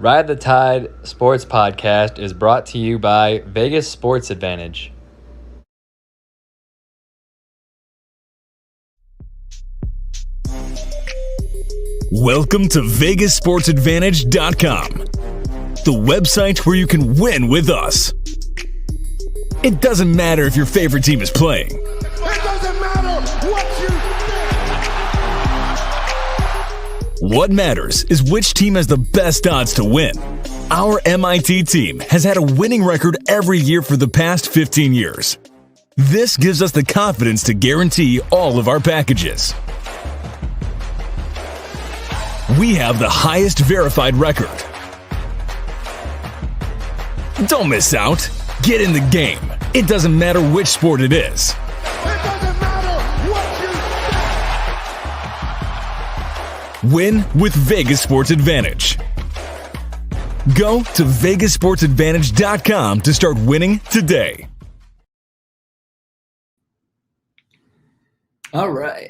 Ride the Tide Sports Podcast is brought to you by Vegas Sports Advantage. Welcome to VegasSportsAdvantage.com, the website where you can win with us. It doesn't matter if your favorite team is playing. It doesn't matter what you think. What matters is which team has the best odds to win. Our MIT team has had a winning record every year for the past 15 years. This gives us the confidence to guarantee all of our packages. We have the highest verified record. Don't miss out. Get in the game. It doesn't matter which sport it is. It doesn't matter what you Win with Vegas Sports Advantage. Go to VegasSportsAdvantage.com to start winning today. All right.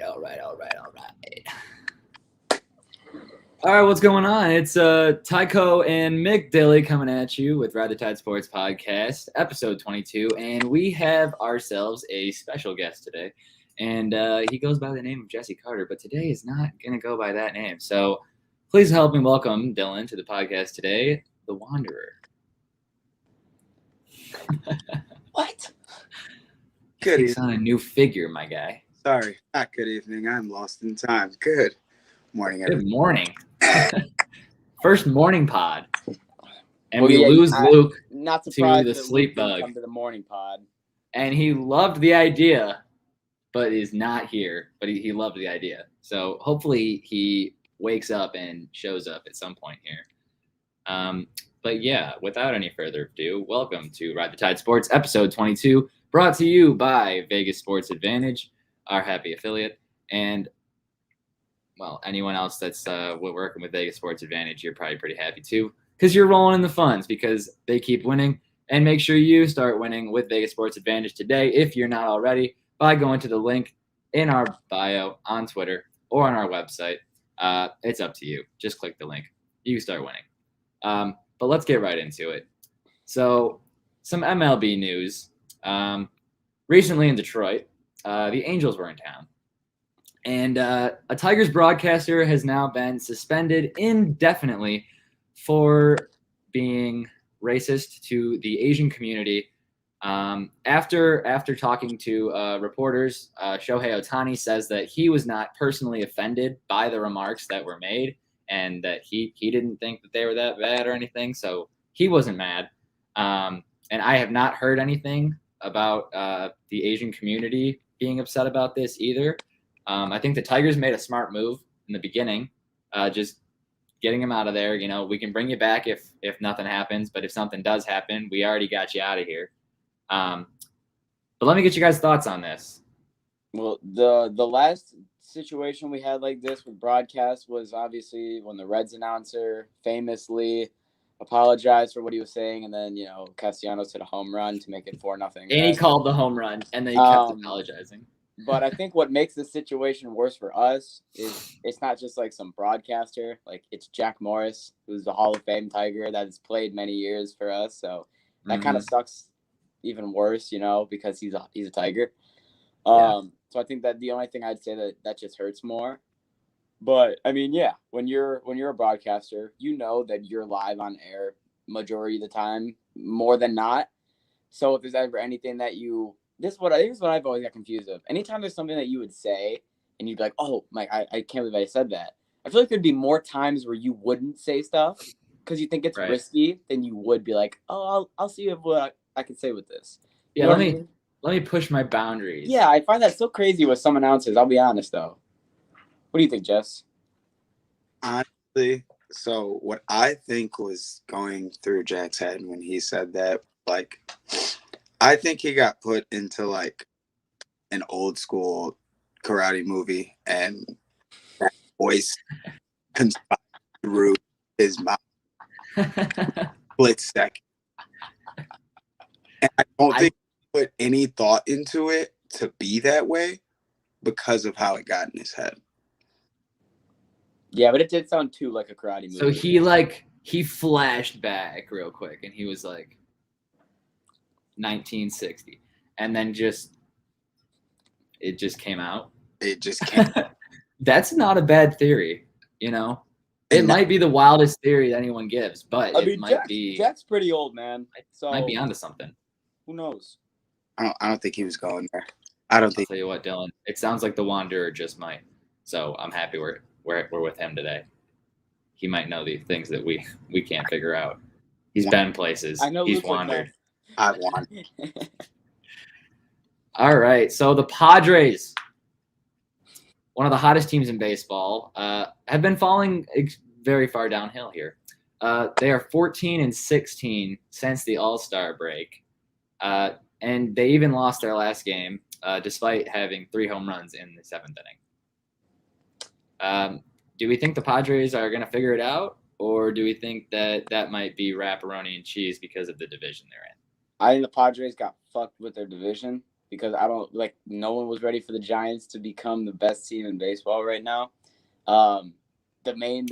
All right, what's going on? It's Tycho and Mick Dilly coming at you with Ride the Tide Sports Podcast, episode 22, and we have ourselves a special guest today, and he goes by the name of Jesse Carter, but today is not going to go by that name. So please help me welcome Dylan to the podcast today, the Wanderer. What? Good. He's on a new figure, my guy. Sorry. Good evening. I'm lost in time. Good morning, everyone. Good morning. First morning pod. And Well, we yeah, lose Luke Not to surprised the that sleep Luke didn't bug. come to the morning pod. And he loved the idea, but is not here. But he loved the idea. So hopefully he wakes up and shows up at some point here. But yeah, without any further ado, welcome to Ride the Tide Sports, episode 22, brought to you by Vegas Sports Advantage, our happy affiliate. And, well, anyone else that's working with Vegas Sports Advantage, you're probably pretty happy too, because you're rolling in the funds because they keep winning. And make sure you start winning with Vegas Sports Advantage today, if you're not already, by going to the link in our bio on Twitter or on our website. It's up to you. Just click the link. You can start winning. But let's get right into it. So some MLB news. Recently in Detroit, the Angels were in town. And a Tigers broadcaster has now been suspended indefinitely for being racist to the Asian community. After talking to reporters, Shohei Ohtani says that he was not personally offended by the remarks that were made and that he didn't think that they were that bad or anything. So he wasn't mad. And I have not heard anything about the Asian community being upset about this either. I think the Tigers made a smart move in the beginning, just getting him out of there. You know, we can bring you back if nothing happens, but if something does happen, we already got you out of here. But let me get you guys' thoughts on this. Well, the last situation we had like this with broadcast was obviously when the Reds announcer famously apologized for what he was saying, and then Castellanos hit a home run to make it 4-0. And he called the home run, and then he kept apologizing. But I think what makes the situation worse for us is it's not just like some broadcaster. Like, it's Jack Morris, who's the Hall of Fame Tiger that has played many years for us. So that kind of sucks even worse, because he's a Tiger. So I think that the only thing I'd say that just hurts more. But I mean, yeah, when you're a broadcaster, you know that you're live on air majority of the time, more than not. So if there's ever anything that this is what I've always got confused of. Anytime there's something that you would say and you'd be like, oh, Mike, I can't believe I said that. I feel like there'd be more times where you wouldn't say stuff because you think it's risky than you would be like, oh, I'll see what I can say with this. Yeah, let me push my boundaries. Yeah, I find that so crazy with some announcers. I'll be honest, though. What do you think, Jess? Honestly, so what I think was going through Jack's head when he said that, like, I think he got put into like an old school karate movie and that voice conspired through his mouth. Split second. And I don't think he put any thought into it to be that way because of how it got in his head. Yeah, but it did sound too like a karate movie. So he like he flashed back real quick, and he was like 1960, and then it just came out. It just can't. That's not a bad theory, you know. It might be the wildest theory that anyone gives, but it might be. Jack's pretty old, man. So might be onto something. Who knows? I don't think he was going there. I don't I'll think. tell you what, Dylan. It sounds like the Wanderer just might. So I'm happy we're with him today. He might know the things that we can't figure out. He's been places. I know He's Luke would know. wandered. I won. All right. So the Padres, one of the hottest teams in baseball, have been falling very far downhill here. They are 14-16 since the All-Star break. And they even lost their last game despite having 3 home runs in the 7th inning. Do we think the Padres are going to figure it out, or do we think that might be wrapperoni and cheese because of the division they're in? I think the Padres got fucked with their division because no one was ready for the Giants to become the best team in baseball right now.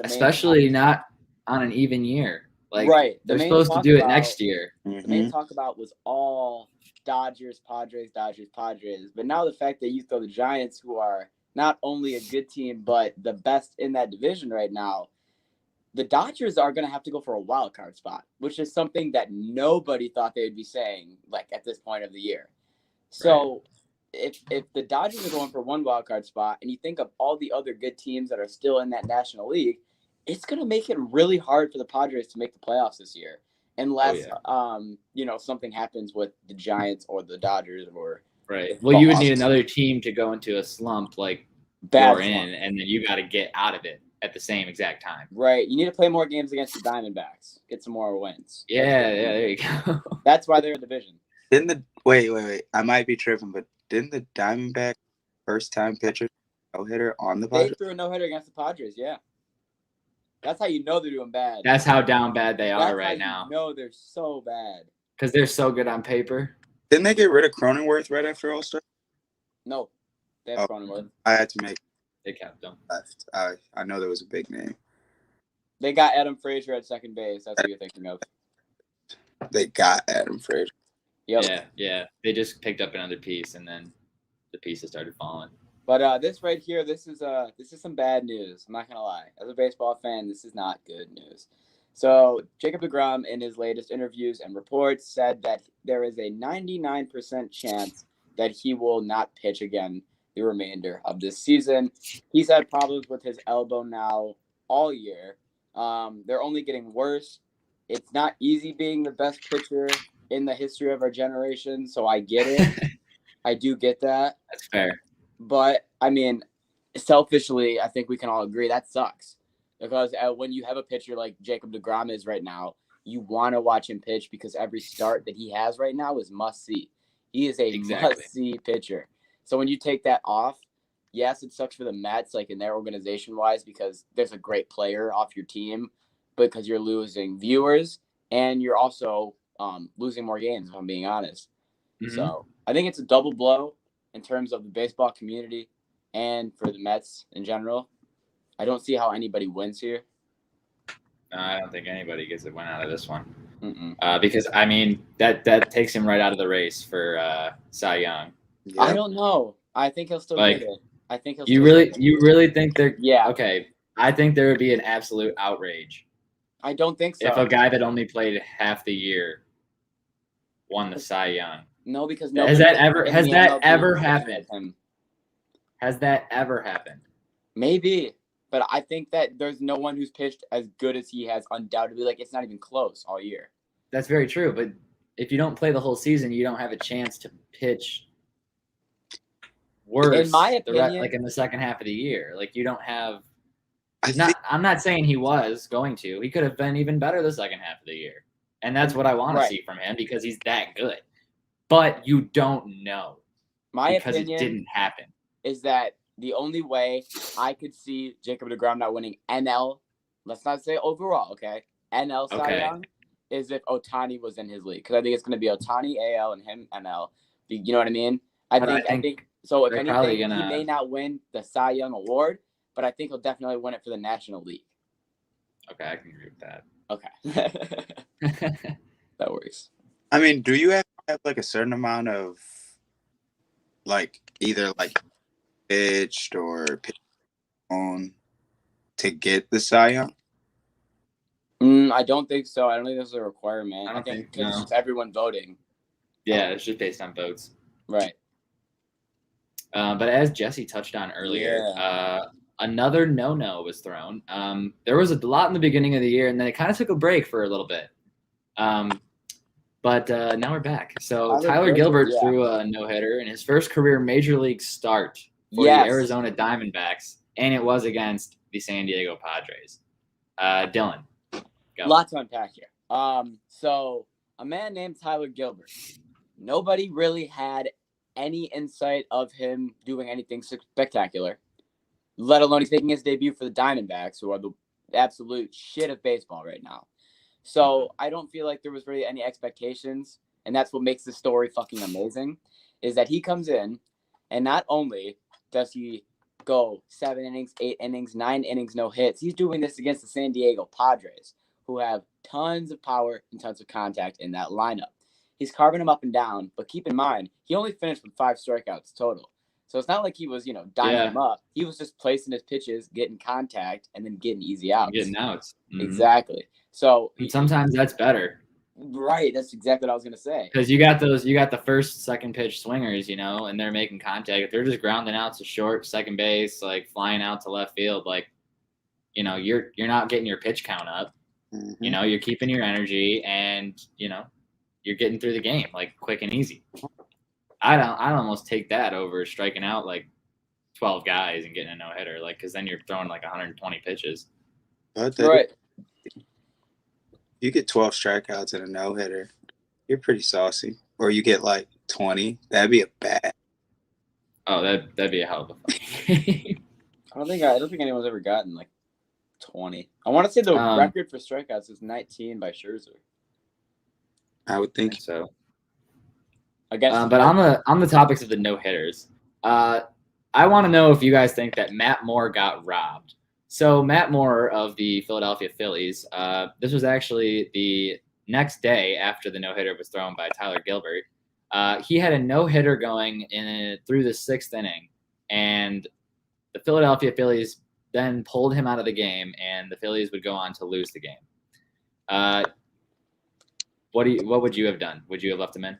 Especially not on an even year. Right. They're supposed to do it next year. The main talk about was all Dodgers, Padres. But now the fact that you throw the Giants, who are not only a good team, but the best in that division right now, the Dodgers are going to have to go for a wild card spot, which is something that nobody thought they would be saying at this point of the year. So if the Dodgers are going for one wild card spot and you think of all the other good teams that are still in that National League, it's going to make it really hard for the Padres to make the playoffs this year. Unless, something happens with the Giants or the Dodgers or Well, you would need another team to go into a slump like you're in, and then you got to get out of it at the same exact time. Right. You need to play more games against the Diamondbacks. Get some more wins. Yeah, there you go. That's why they're in the division. Wait. I might be tripping, but didn't the Diamondback first time pitcher no-hitter on the Padres? They threw a no-hitter against the Padres, yeah. That's how you know they're doing bad. That's how down bad they are right now. No, they're so bad. Because they're so good on paper. Didn't they get rid of Cronenworth right after All-Star? No. They have Cronenworth. I had to make They kept them. left. I know there was a big name. They got Adam Frazier at second base. That's what you're thinking of. They got Adam Frazier. Yep. Yeah. They just picked up another piece, and then the pieces started falling. But this right here, this is some bad news. I'm not gonna lie. As a baseball fan, this is not good news. So Jacob deGrom, in his latest interviews and reports, said that there is a 99% chance that he will not pitch again the remainder of this season. He's had problems with his elbow now all year. They're only getting worse. It's not easy being the best pitcher in the history of our generation, so I get it. I do get that. That's fair. But, I mean, selfishly, I think we can all agree that sucks. Because when you have a pitcher like Jacob deGrom is right now, you want to watch him pitch because every start that he has right now is must-see. He is a must-see pitcher. So when you take that off, yes, it sucks for the Mets, in their organization-wise, because there's a great player off your team, because you're losing viewers, and you're also losing more games, if I'm being honest. Mm-hmm. So I think it's a double blow in terms of the baseball community and for the Mets in general. I don't see how anybody wins here. No, I don't think anybody gets a win out of this one. Because, I mean, that takes him right out of the race for Cy Young. Yeah. I don't know. I think he'll still get it. I think he'll. You really think they're? Yeah. Okay. I think there would be an absolute outrage. I don't think so. If a guy that only played half the year won the Cy Young. No, because has that ever happened? Has that ever happened? Maybe, but I think that there's no one who's pitched as good as he has. Undoubtedly, it's not even close all year. That's very true, but if you don't play the whole season, you don't have a chance to pitch worse. In my opinion, in the second half of the year, you don't have. I'm not saying he was going to. He could have been even better the second half of the year, and that's what I want to see from him because he's that good. But you don't know. My because opinion it didn't happen. Is that the only way I could see Jacob deGrom not winning NL, let's not say overall, okay? NL Cy Young is if Ohtani was in his league. Because I think it's going to be Ohtani, AL, and him, NL. You know what I mean? I think so. If anything, he may not win the Cy Young award, but I think he'll definitely win it for the National League. Okay, I can agree with that. Okay. That works. I mean, do you have to have like a certain amount of like either like pitched or pitched on to get the Cy Young? I don't think so. I don't think there's a requirement. I don't think because it's no. just everyone voting. Yeah, it's just based on votes. Right. But as Jesse touched on earlier, another no-no was thrown. There was a lot in the beginning of the year, and then it kind of took a break for a little bit. But now we're back. So Tyler Gilbert threw a no-hitter in his first career major league start for the Arizona Diamondbacks, and it was against the San Diego Padres. Dylan, go. Lot to unpack here. So a man named Tyler Gilbert. Nobody really had any insight of him doing anything spectacular, let alone he's making his debut for the Diamondbacks, who are the absolute shit of baseball right now. So I don't feel like there was really any expectations, and that's what makes the story fucking amazing, is that he comes in, and not only does he go 7 innings, 8 innings, 9 innings, no hits, he's doing this against the San Diego Padres, who have tons of power and tons of contact in that lineup. He's carving them up and down, but keep in mind, he only finished with 5 strikeouts total. So it's not like he was, diming them up. He was just placing his pitches, getting contact, and then getting easy outs. Getting outs. Mm-hmm. Exactly. So and sometimes that's better. Right. That's exactly what I was going to say. Because you got the first, second pitch swingers, and they're making contact. If they're just grounding out to short, second base, like flying out to left field, like, you're not getting your pitch count up. Mm-hmm. You're keeping your energy, and you're getting through the game like quick and easy. I'd almost take that over striking out like 12 guys and getting a no hitter, like, because then you're throwing like 120 pitches. Right. You get 12 strikeouts and a no hitter, you're pretty saucy. Or you get like 20, that'd be a bad. Oh, that'd be a hell of a fight. I don't think anyone's ever gotten like 20. I want to say the record for strikeouts is 19 by Scherzer. I would think so. But on the topics of the no hitters, I want to know if you guys think that Matt Moore got robbed. So Matt Moore of the Philadelphia Phillies, this was actually the next day after the no hitter was thrown by Tyler Gilbert. He had a no hitter going through the 6th inning, and the Philadelphia Phillies then pulled him out of the game, and the Phillies would go on to lose the game. What would you have done? Would you have left him in?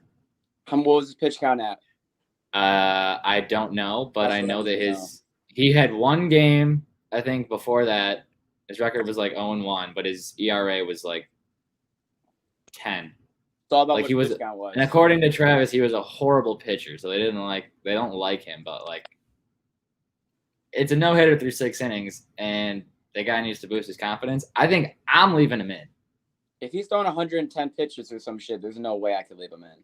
What was his pitch count at? I don't know, but I know that he had one game, I think, before that. His record was like 0-1, but his ERA was like 10. It's all about like what he was, pitch count was. And according to Travis, he was a horrible pitcher, so they don't like him. But like, it's a no hitter through 6 innings, and the guy needs to boost his confidence. I think I'm leaving him in. If he's throwing 110 pitches or some shit, there's no way I could leave him in.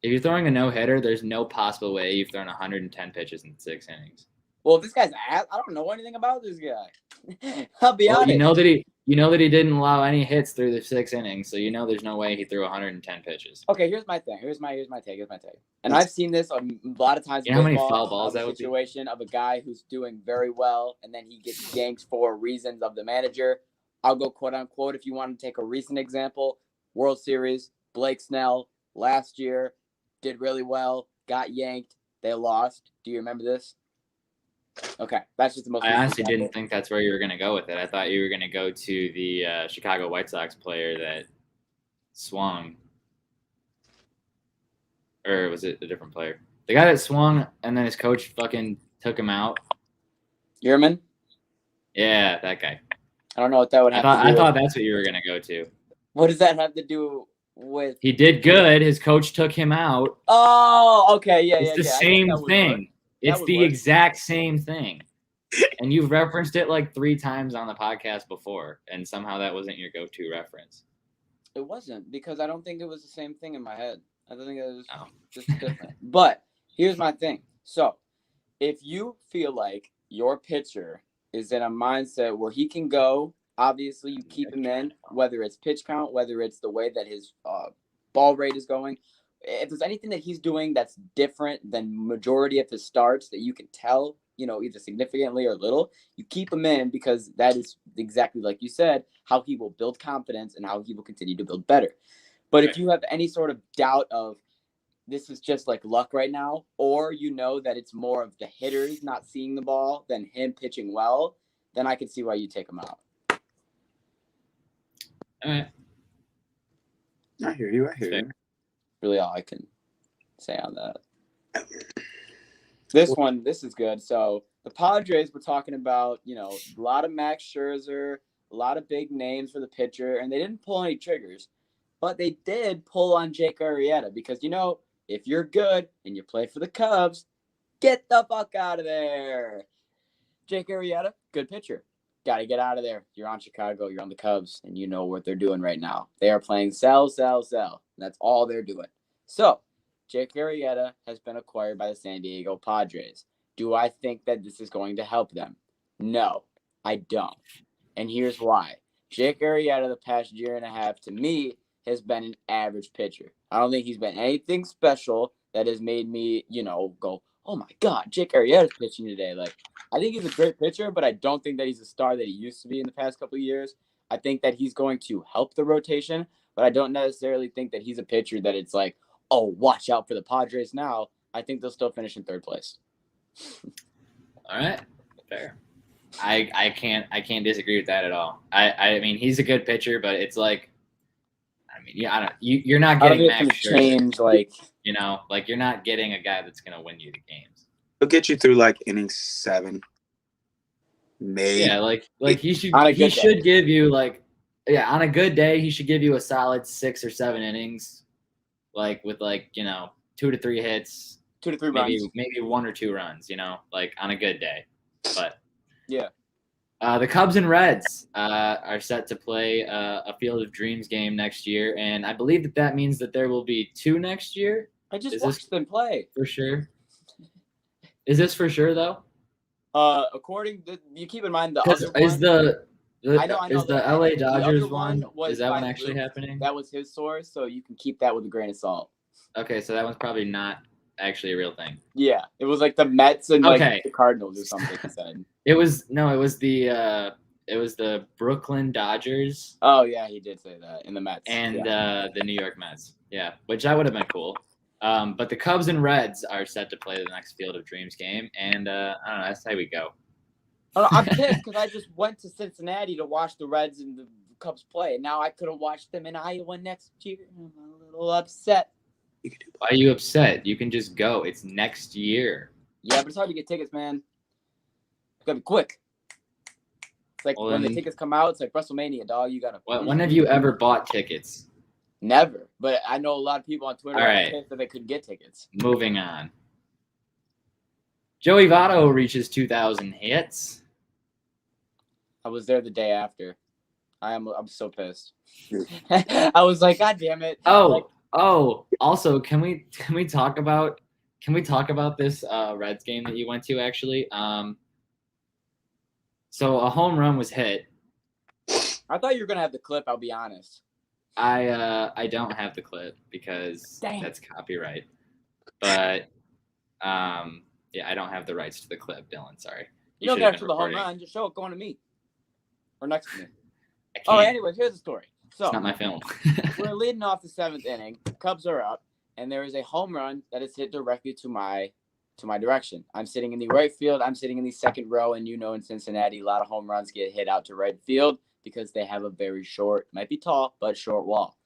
If you're throwing a no-hitter, there's no possible way you've thrown 110 pitches in 6 innings. Well, this guy's ass. I don't know anything about this guy. I'll be honest. You know that he didn't allow any hits through the 6 innings, so there's no way he threw 110 pitches. Okay, here's my thing. Here's my take. And I've seen this a lot of times. You know how many foul balls that would be? Situation of a guy who's doing very well, and then he gets yanked for reasons of the manager. I'll go quote unquote. If you want to take a recent example, World Series, Blake Snell last year did really well, got yanked, they lost. Do you remember this? Okay, that's just the most. I honestly didn't think that's where you were going to go with it. I thought you were going to go to the Chicago White Sox player that swung, or was it a different player? The guy that swung and then his coach fucking took him out. Yerman? Yeah, that guy. I don't know what that would have to do I thought that's what you were going to go to. What does that have to do with? He did good. His coach took him out. Oh, okay. Yeah, it's the same thing. It's the exact same thing. And you've referenced it like 3 times on the podcast before, and somehow that wasn't your go-to reference. It wasn't, because I don't think it was the same thing in my head. I don't think it was just different. But here's my thing. So if you feel like your pitcher is in a mindset where he can go, obviously you keep him in, whether it's pitch count, whether it's the way that his ball rate is going. If there's anything that he's doing that's different than majority of his starts that you can tell, either significantly or little, you keep him in because that is exactly like you said, how he will build confidence and how he will continue to build better. But if you have any sort of doubt of this is just like luck right now, or that it's more of the hitters not seeing the ball than him pitching well, then I can see why you take him out. All right. I hear you. Really all I can say on that. This is good. So the Padres were talking about, a lot of Max Scherzer, a lot of big names for the pitcher, and they didn't pull any triggers. But they did pull on Jake Arrieta because, if you're good and you play for the Cubs, get the fuck out of there. Jake Arrieta, good pitcher. Got to get out of there. You're on Chicago. You're on the Cubs, and you know what they're doing right now. They are playing sell, sell, sell. That's all they're doing. So, Jake Arrieta has been acquired by the San Diego Padres. Do I think that this is going to help them? No, I don't. And here's why. Jake Arrieta the past year and a half, to me, has been an average pitcher. I don't think he's been anything special that has made me, go, oh my God, Jake Arrieta's pitching today. Like, I think he's a great pitcher, but I don't think that he's a star that he used to be in the past couple of years. I think that he's going to help the rotation, but I don't necessarily think that he's a pitcher that it's like, oh, watch out for the Padres now. I think they'll still finish in third place. All right. Fair. I can't disagree with that at all. I mean, he's a good pitcher, but it's like, you're not getting Max Scherzer. You're not getting a guy that's gonna win you the games. He'll get you through like inning 7. Maybe. Yeah, like he should give you on a good day he should give you a solid 6 or 7 innings, with 2 to 3 hits, 2 to 3 runs, maybe 1 or 2 runs. On a good day, but yeah. The Cubs and Reds are set to play a Field of Dreams game next year, and I believe that means that there will be 2 next year. I just watched them play. For sure. Is this for sure though? According to you, keep in mind the other one. Is the I know, is the LA Dodgers one? Is that one actually happening? That was his source, so you can keep that with a grain of salt. Okay, so that one's probably not actually a real thing. Yeah, it was like the Mets and the Cardinals or something. He said it was the Brooklyn Dodgers. Oh yeah, he did say that in the Mets and the New York Mets. Yeah, which that would have been cool. But the Cubs and Reds are set to play the next Field of Dreams game, and I don't know. That's how we go. I'm pissed because I just went to Cincinnati to watch the Reds and the Cubs play, and now I could have watched them in Iowa next year. I'm a little upset. Why are you upset? You can just go. It's next year. Yeah, but it's hard to get tickets, man. It's gotta be quick. It's like when the tickets come out, it's like WrestleMania, dog. You gotta. When have you ever bought tickets? Never, but I know a lot of people on Twitter that they couldn't get tickets. Moving on. Joey Votto reaches 2,000 hits. I was there the day after. I'm so pissed. I was like, God damn it. Also, can we talk about this Reds game that you went to actually? So a home run was hit. I thought you were gonna have the clip, I'll be honest. I don't have the clip because that's copyright. But yeah, I don't have the rights to the clip, Dylan. Sorry. You don't get to the home run, just show it going to me. Or next to me. Anyways, here's the story. So it's not my film. We're leading off the 7th inning. Cubs are up, and there is a home run that is hit directly to my direction. I'm sitting in the right field. I'm sitting in the second row, and in Cincinnati, a lot of home runs get hit out to right field because they have a very short, might be tall, but short wall.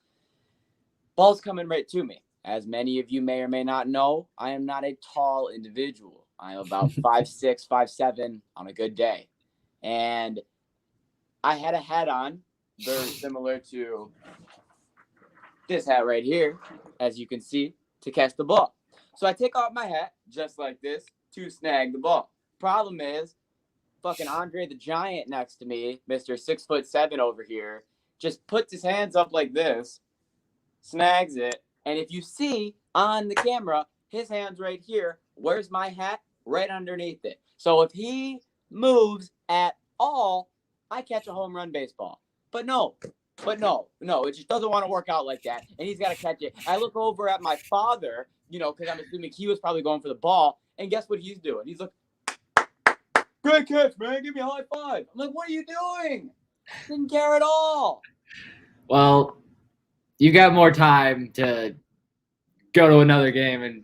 Ball's coming right to me. As many of you may or may not know, I am not a tall individual. I'm about 5'6", 5'7" on a good day. And I had a hat on, very similar to this hat right here, as you can see, to catch the ball. So I take off my hat, just like this, to snag the ball. Problem is, fucking Andre the Giant next to me, Mr. 6'7" over here, just puts his hands up like this, snags it, and if you see on the camera, his hand's right here. Where's my hat? Right underneath it. So if he moves at all, I catch a home run baseball. But no, it just doesn't want to work out like that. And he's got to catch it. I look over at my father, because I'm assuming he was probably going for the ball. And guess what he's doing? He's looking. great catch, man. Give me a high five. I'm like, what are you doing? Didn't care at all. Well, you got more time to go to another game and,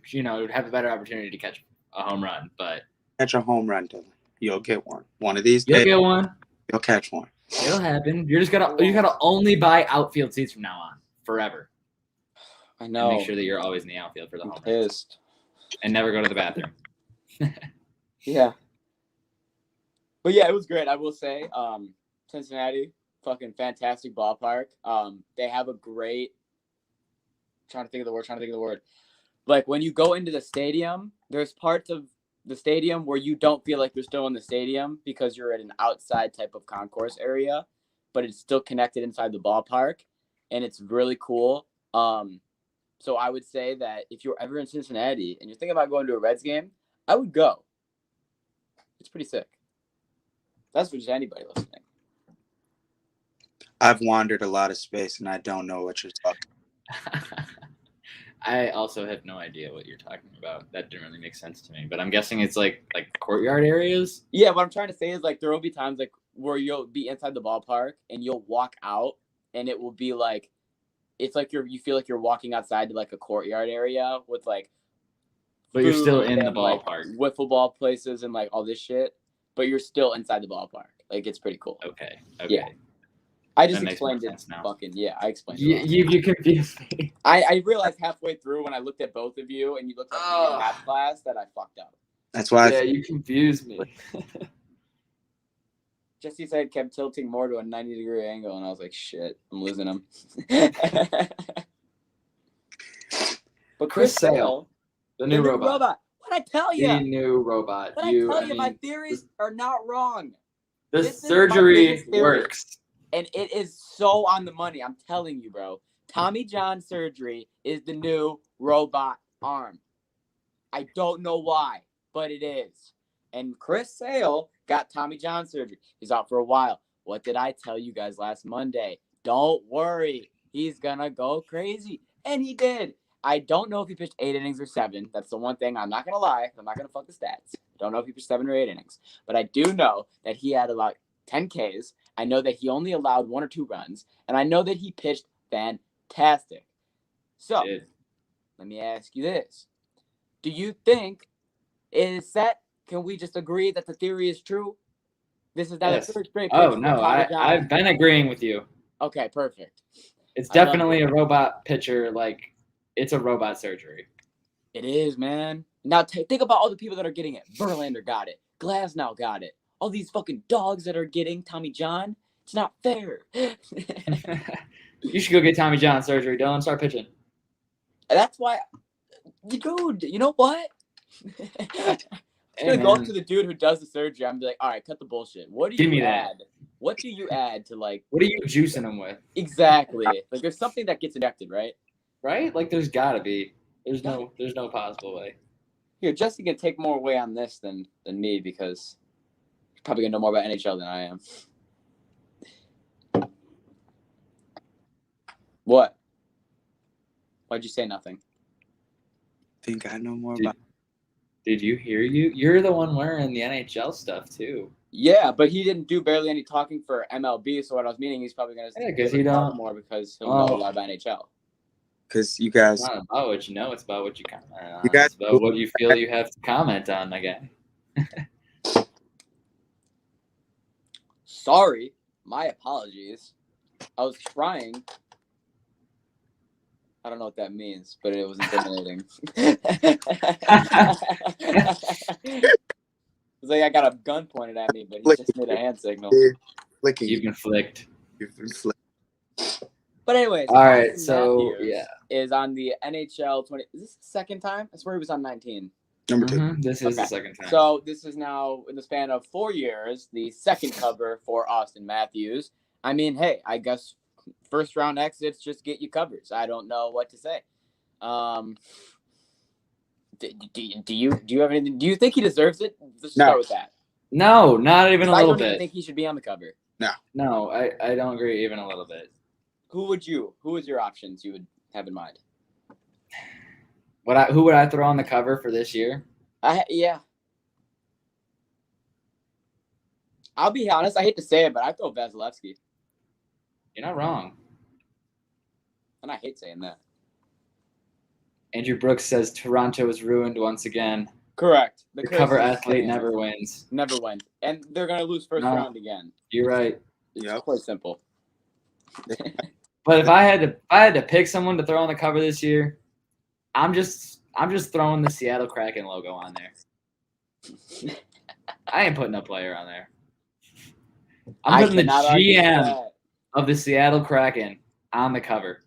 have a better opportunity to catch a home run. But Catch a home run, Dylan. You'll get one. One of these you'll days, get one. you'll catch one. It'll happen. You gotta only buy outfield seats from now on, forever. I And know. make sure that you're always in the outfield for the I'm home runs. pissed. And never go to the bathroom. Yeah. But yeah, it was great. I will say, Cincinnati, fucking fantastic ballpark. They have a great. Trying to think of the word. Like when you go into the stadium, there's parts of the stadium where you don't feel like you're still in the stadium because you're at an outside type of concourse area, but it's still connected inside the ballpark, and it's really cool. So I would say that if you're ever in Cincinnati and you're thinking about going to a Reds game, I would go. It's pretty sick. That's for just anybody listening. I've wandered a lot of space, and I don't know what you're talking. I also have no idea what you're talking about. That didn't really make sense to me. But I'm guessing it's like courtyard areas. Yeah, what I'm trying to say is like there will be times like where you'll be inside the ballpark and you'll walk out and it will be like it's like you feel like you're walking outside to like a courtyard area with like But you're still in the and, like, ballpark. wiffle ball places and like all this shit, but you're still inside the ballpark. Like it's pretty cool. Okay. Yeah. I just That makes more explained it sense now. fucking I explained it. You confused me. I realized halfway through when I looked at both of you and you looked at me in math class that I fucked up. That's why You confused me. Jesse said kept tilting more to a 90-degree angle, and I was like, shit, I'm losing him. But Chris Sale, the new robot. What'd I tell you? The new robot. What'd I tell you? My theories are not wrong. The this is my surgery biggest theory. works. And it is so on the money. I'm telling you, bro. Tommy John surgery is the new robot arm. I don't know why, but it is. And Chris Sale got Tommy John surgery. He's out for a while. What did I tell you guys last Monday? Don't worry. He's going to go crazy. And he did. I don't know if he pitched 8 innings or 7. That's the one thing. I'm not going to lie. I'm not going to fuck the stats. Don't know if he pitched 7 or 8 innings. But I do know that he had about 10 Ks. I know that he only allowed 1 or 2 runs. And I know that he pitched fantastic. So, let me ask you this. Do you think it is set? Can we just agree that the theory is true? This is not a third straight pitch. Oh, no. I've been agreeing with you. Okay, perfect. It's definitely a robot pitcher. Like, it's a robot surgery. It is, man. Now, think about all the people that are getting it. Verlander got it. Glasnow got it. All these fucking dogs that are getting Tommy John. It's not fair. You should go get Tommy John surgery, Dylan. Start pitching. That's why, dude, you know what? I'm going to go up to the dude who does the surgery. I'm like, all right, cut the bullshit. What do you add? What do you add to like? What are you juicing them with? Exactly. Like there's something that gets injected, right? Right? Like there's gotta be. There's no possible way. Here, Jesse can take more away on this than me because he's probably gonna know more about NHL than I am. What? Why'd you say nothing? think I know more about. Did you hear you? You're the one wearing the NHL stuff too. Yeah, but he didn't do barely any talking for MLB. So what I was meaning, he's probably gonna because he don't more because he'll know a lot about NHL. Because you guys, it's not about what you know; it's about what you comment on. You guys, it's about what you feel you have to comment on, my guy. Sorry, my apologies. I was trying. I don't know what that means, but it was intimidating. It's like I got a gun pointed at me, but he just made a hand signal. Flicking. You've been flicked. You've been flicked. But anyways, all right. So is on the NHL 20. Is this the second time? I swear he was on 19. Number 2. This is the second time. So this is now in the span of 4 years, the second cover for Austin Matthews. I mean, hey, I guess first round exits just get you covers. I don't know what to say. Do you have anything? Do you think he deserves it? Let's start with that. No, not even a little bit. I don't think he should be on the cover. No, I don't agree even a little bit. Who is your options you would have in mind? Who would I throw on the cover for this year? Yeah. I'll be honest. I hate to say it, but I throw Vasilevsky, You're not wrong. and I hate saying that. Andrew Brooks says Toronto is ruined once again. Correct. The curse cover is athlete staying. never wins. Never went, and they're gonna lose first No. round again. You're right. It's Yep. quite simple. But if I had to pick someone to throw on the cover this year, I'm just throwing the Seattle Kraken logo on there. I ain't putting a player on there. I'm putting the cannot argue with GM that. of the Seattle Kraken on the cover.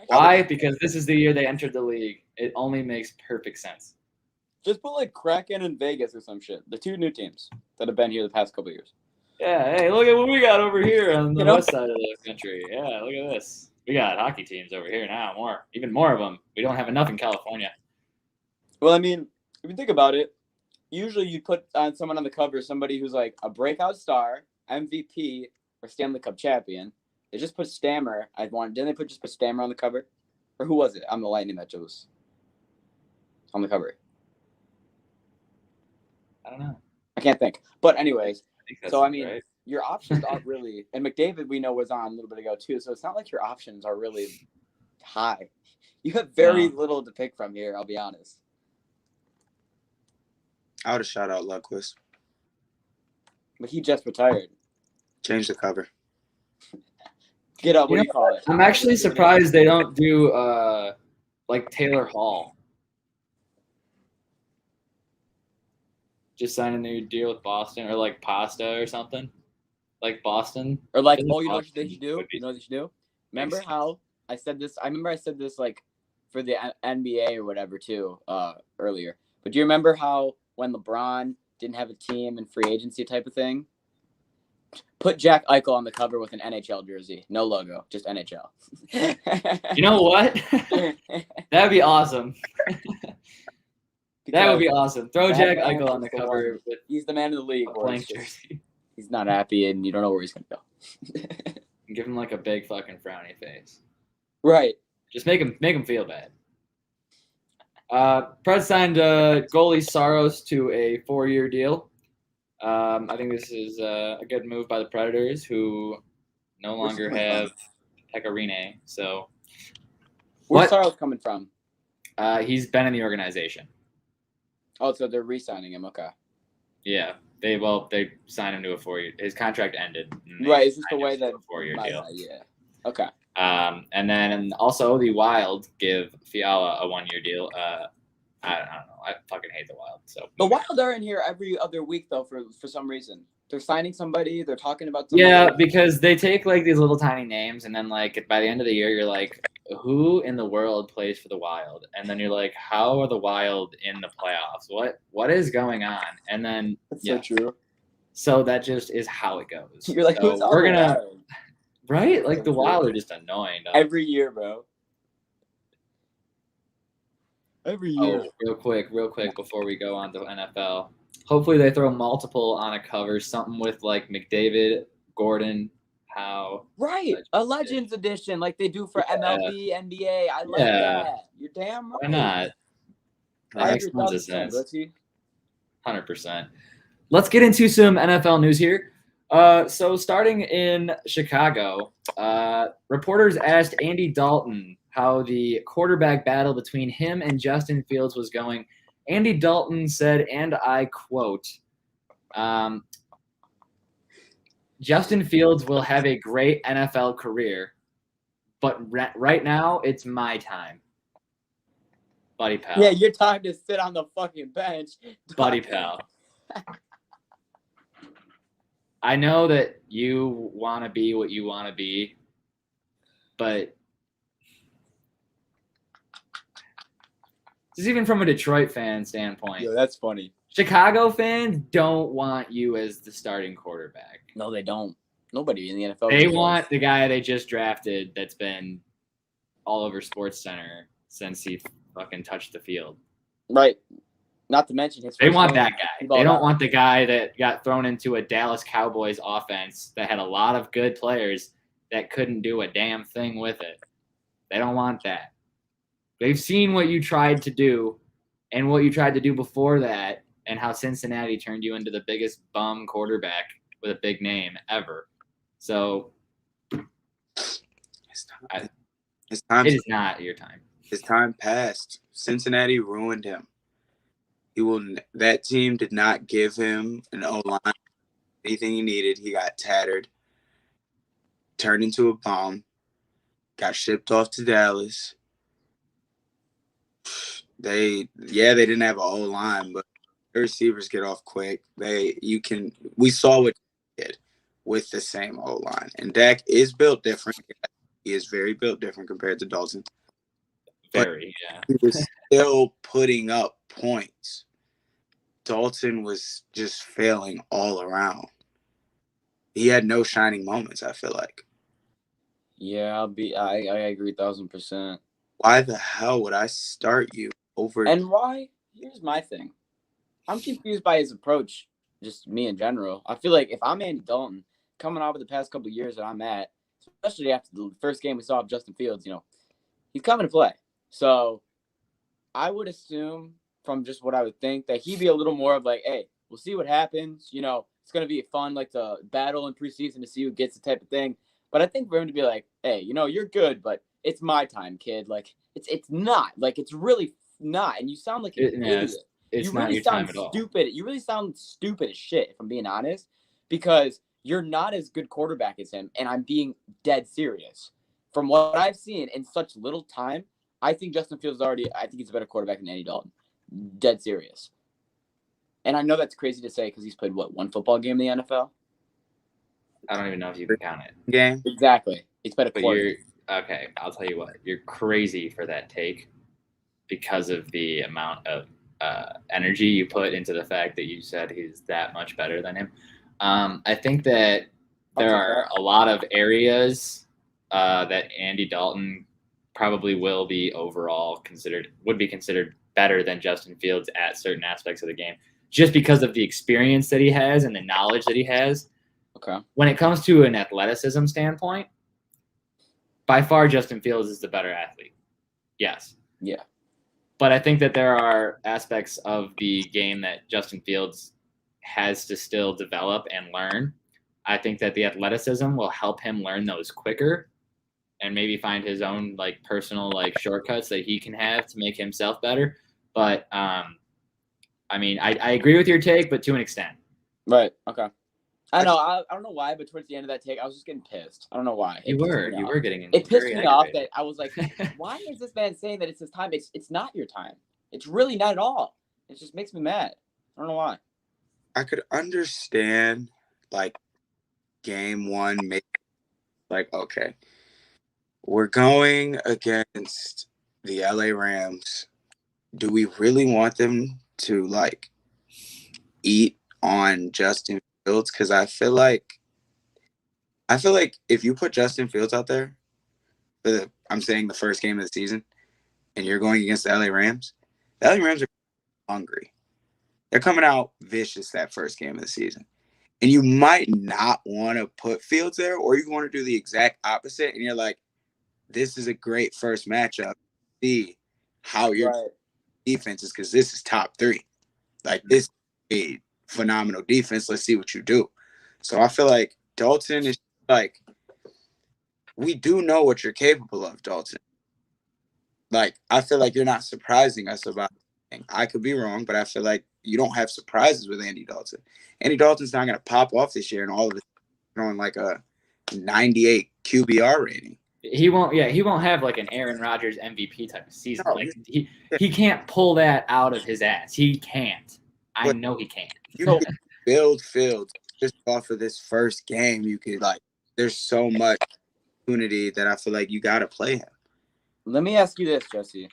Why? Because this is the year they entered the league. It only makes perfect sense. Just put like Kraken and Vegas or some shit. The two new teams that have been here the past couple of years. Yeah, hey, look at what we got over here on the You know? west side of the country. Yeah, look at this. We got hockey teams over here now, even more of them. We don't have enough in California. Well, I mean, if you think about it, usually you put on someone on the cover, somebody who's like a breakout star, MVP, or Stanley Cup champion. They just put Stammer. Didn't they just put Stammer on the cover? Or who was it? On the Lightning that chose on the cover. I don't know. I can't think. But anyways, I think that's so I mean, right. your options aren't really, and McDavid we know was on a little bit ago too. So it's not like your options are really high. You have very little to pick from here. I'll be honest. I would have shot out Lundqvist. But he just retired. Change the cover. Get up. What do you call it? I'm actually surprised they don't do like Taylor Hall. Just sign a new deal with Boston, or like Pasta or something. Like Boston. Or like, Isn't oh, you know what Boston they should do? would be- You know what they should do? Remember how I said this? I remember I said this like for the NBA or whatever too earlier. But do you remember how when LeBron didn't have a team and free agency type of thing? Put Jack Eichel on the cover with an NHL jersey. No logo, just NHL. You know what? That'd be awesome. That would be awesome. Throw that Jack man Eichel on is the the cover one. with He's the man of the league. a Boys. blank jersey. He's not happy, and you don't know where he's gonna go. Give him like a big fucking frowny face. Right. Just make him feel bad. Preds signed goalie Saros to a 4-year deal. I think this is a good move by the Predators, who no longer have Pecorine. So Where's Saros coming from? he's been in the organization. Oh, so they're re-signing him. Okay. Yeah, they signed him to a 4-year. His contract ended. and they Right. Is this the signed way him to that? a 4-year my deal? bad, yeah. Okay. And then also the Wild give Fiala a 1-year deal. I don't know. I fucking hate the Wild. So The Wild are in here every other week though for some reason. They're signing somebody. They're talking about somebody. yeah, because they take like these little tiny names, and then like by the end of the year, you're like, who in the world plays for the Wild? And then you're like, how are the Wild in the playoffs? What is going on? And then That's yeah, so true. so that just is how it goes. You're like, so who's on we're the gonna Wild? right? Like the So true. Wild are just annoying. dog. Every year, bro. Every year. Oh, real quick before we go on to NFL. Hopefully they throw multiple on a cover, something with like McDavid, Gordon, Howe. Right. A Legends edition like they do for Yeah. MLB, NBA. I like Yeah. that. You're damn right. Why not? That I makes agree tons of 1,000%, sense. Richie. 100%. Let's get into some NFL news here. So starting in Chicago, reporters asked Andy Dalton how the quarterback battle between him and Justin Fields was going. Andy Dalton said, and I quote, Justin Fields will have a great NFL career, but right now it's my time. Buddy pal. Yeah, your time to sit on the fucking bench. Buddy pal. I know that you want to be what you want to be, but just even from a Detroit fan standpoint, Yo, that's funny. Chicago fans don't want you as the starting quarterback. No, they don't. Nobody in the NFL. They does. want the guy they just drafted that's been all over SportsCenter since he fucking touched the field. Right. Not to mention his. They first want game, that guy. he They balled don't out. want the guy that got thrown into a Dallas Cowboys offense that had a lot of good players that couldn't do a damn thing with it. They don't want that. They've seen what you tried to do and what you tried to do before that, and how Cincinnati turned you into the biggest bum quarterback with a big name ever. So it is not your time. His time passed. Cincinnati ruined him. That team did not give him an O-line, anything he needed. He got tattered, turned into a bomb, got shipped off to Dallas. They didn't have an O-line, but the receivers get off quick. We saw what he did with the same O-line. And Dak is built different. He is very built different compared to Dalton. He was still putting up points. Dalton was just failing all around. He had no shining moments, I feel like. Yeah, I agree 1,000%. Why the hell would I start you over? And why? Here's my thing. I'm confused by his approach, just me in general. I feel like if I'm Andy Dalton, coming off of the past couple of years that I'm at, especially after the first game we saw of Justin Fields, he's coming to play. So I would assume from just what I would think that he'd be a little more of like, hey, we'll see what happens. It's going to be fun, like the battle in preseason to see who gets the type of thing. But I think for him to be like, hey, you're good, but it's my time, kid. Like, it's not. Like, it's really not. And you sound like an idiot. It's you not really your sound time at all. stupid. You really sound stupid as shit, if I'm being honest, because you're not as good quarterback as him, and I'm being dead serious. From what I've seen in such little time, I think Justin Fields I think he's a better quarterback than Andy Dalton. Dead serious. And I know that's crazy to say because he's played, one football game in the NFL? I don't even know if you can count it. Game? Exactly. It's been a quarter. Okay, I'll tell you what. You're crazy for that take because of the amount of energy you put into the fact that you said he's that much better than him. I think that there are a lot of areas that Andy Dalton probably would be considered better than Justin Fields at certain aspects of the game, just because of the experience that he has and the knowledge that he has. Okay. When it comes to an athleticism standpoint, by far Justin Fields is the better athlete. Yes. Yeah. But I think that there are aspects of the game that Justin Fields has to still develop and learn. I think that the athleticism will help him learn those quicker and maybe find his own personal shortcuts that he can have to make himself better. But I agree with your take, but to an extent. Right. Okay. I know. I don't know why, but towards the end of that take, I was just getting pissed. I don't know why. You were getting. It pissed me off that I was like, why is this man saying that it's his time? It's not your time. It's really not at all. It just makes me mad. I don't know why. I could understand game one, maybe okay, we're going against the LA Rams. Do we really want them to eat on Justin Fields? Because I feel like if you put Justin Fields out there I'm saying the first game of the season, and you're going against the LA Rams are hungry. They're coming out vicious that first game of the season. And you might not want to put Fields there, or you want to do the exact opposite, and you're like, this is a great first matchup. See how your defense is, because this is top 3. This is a phenomenal defense. Let's see what you do. So I feel like Dalton is we do know what you're capable of, Dalton. I feel like you're not surprising us about anything. I could be wrong, but I feel like you don't have surprises with Andy Dalton. Andy Dalton's not going to pop off this year and all of it throwing a 98 QBR rating. He won't have an Aaron Rodgers MVP type of season. No, he can't pull that out of his ass. He can't. I know he can't. You can build Fields just off of this first game. You could there's so much opportunity that I feel like you got to play him. Let me ask you this, Jesse,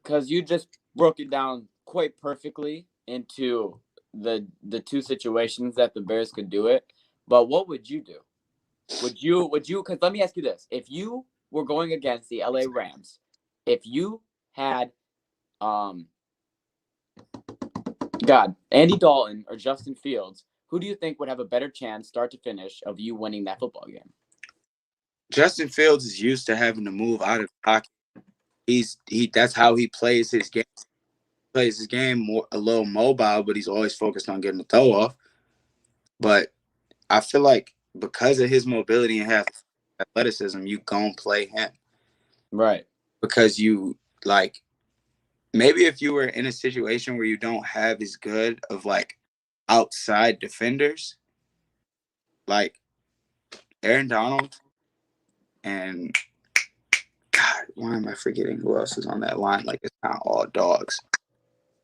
because you just broke it down quite perfectly into the two situations that the Bears could do it. But what would you do? Would you, because let me ask you this. If you were going against the LA Rams, if you had, Andy Dalton or Justin Fields, who do you think would have a better chance start to finish of you winning that football game? Justin Fields is used to having to move out of the pocket. That's how he plays his game. plays his game a little mobile, but he's always focused on getting the throw off. But I feel like because of his mobility and half athleticism, you gonna play him. Right. Because you like maybe if you were in a situation where you don't have as good of like outside defenders, like Aaron Donald and God, why am I forgetting who else is on that line? Like it's not all dogs.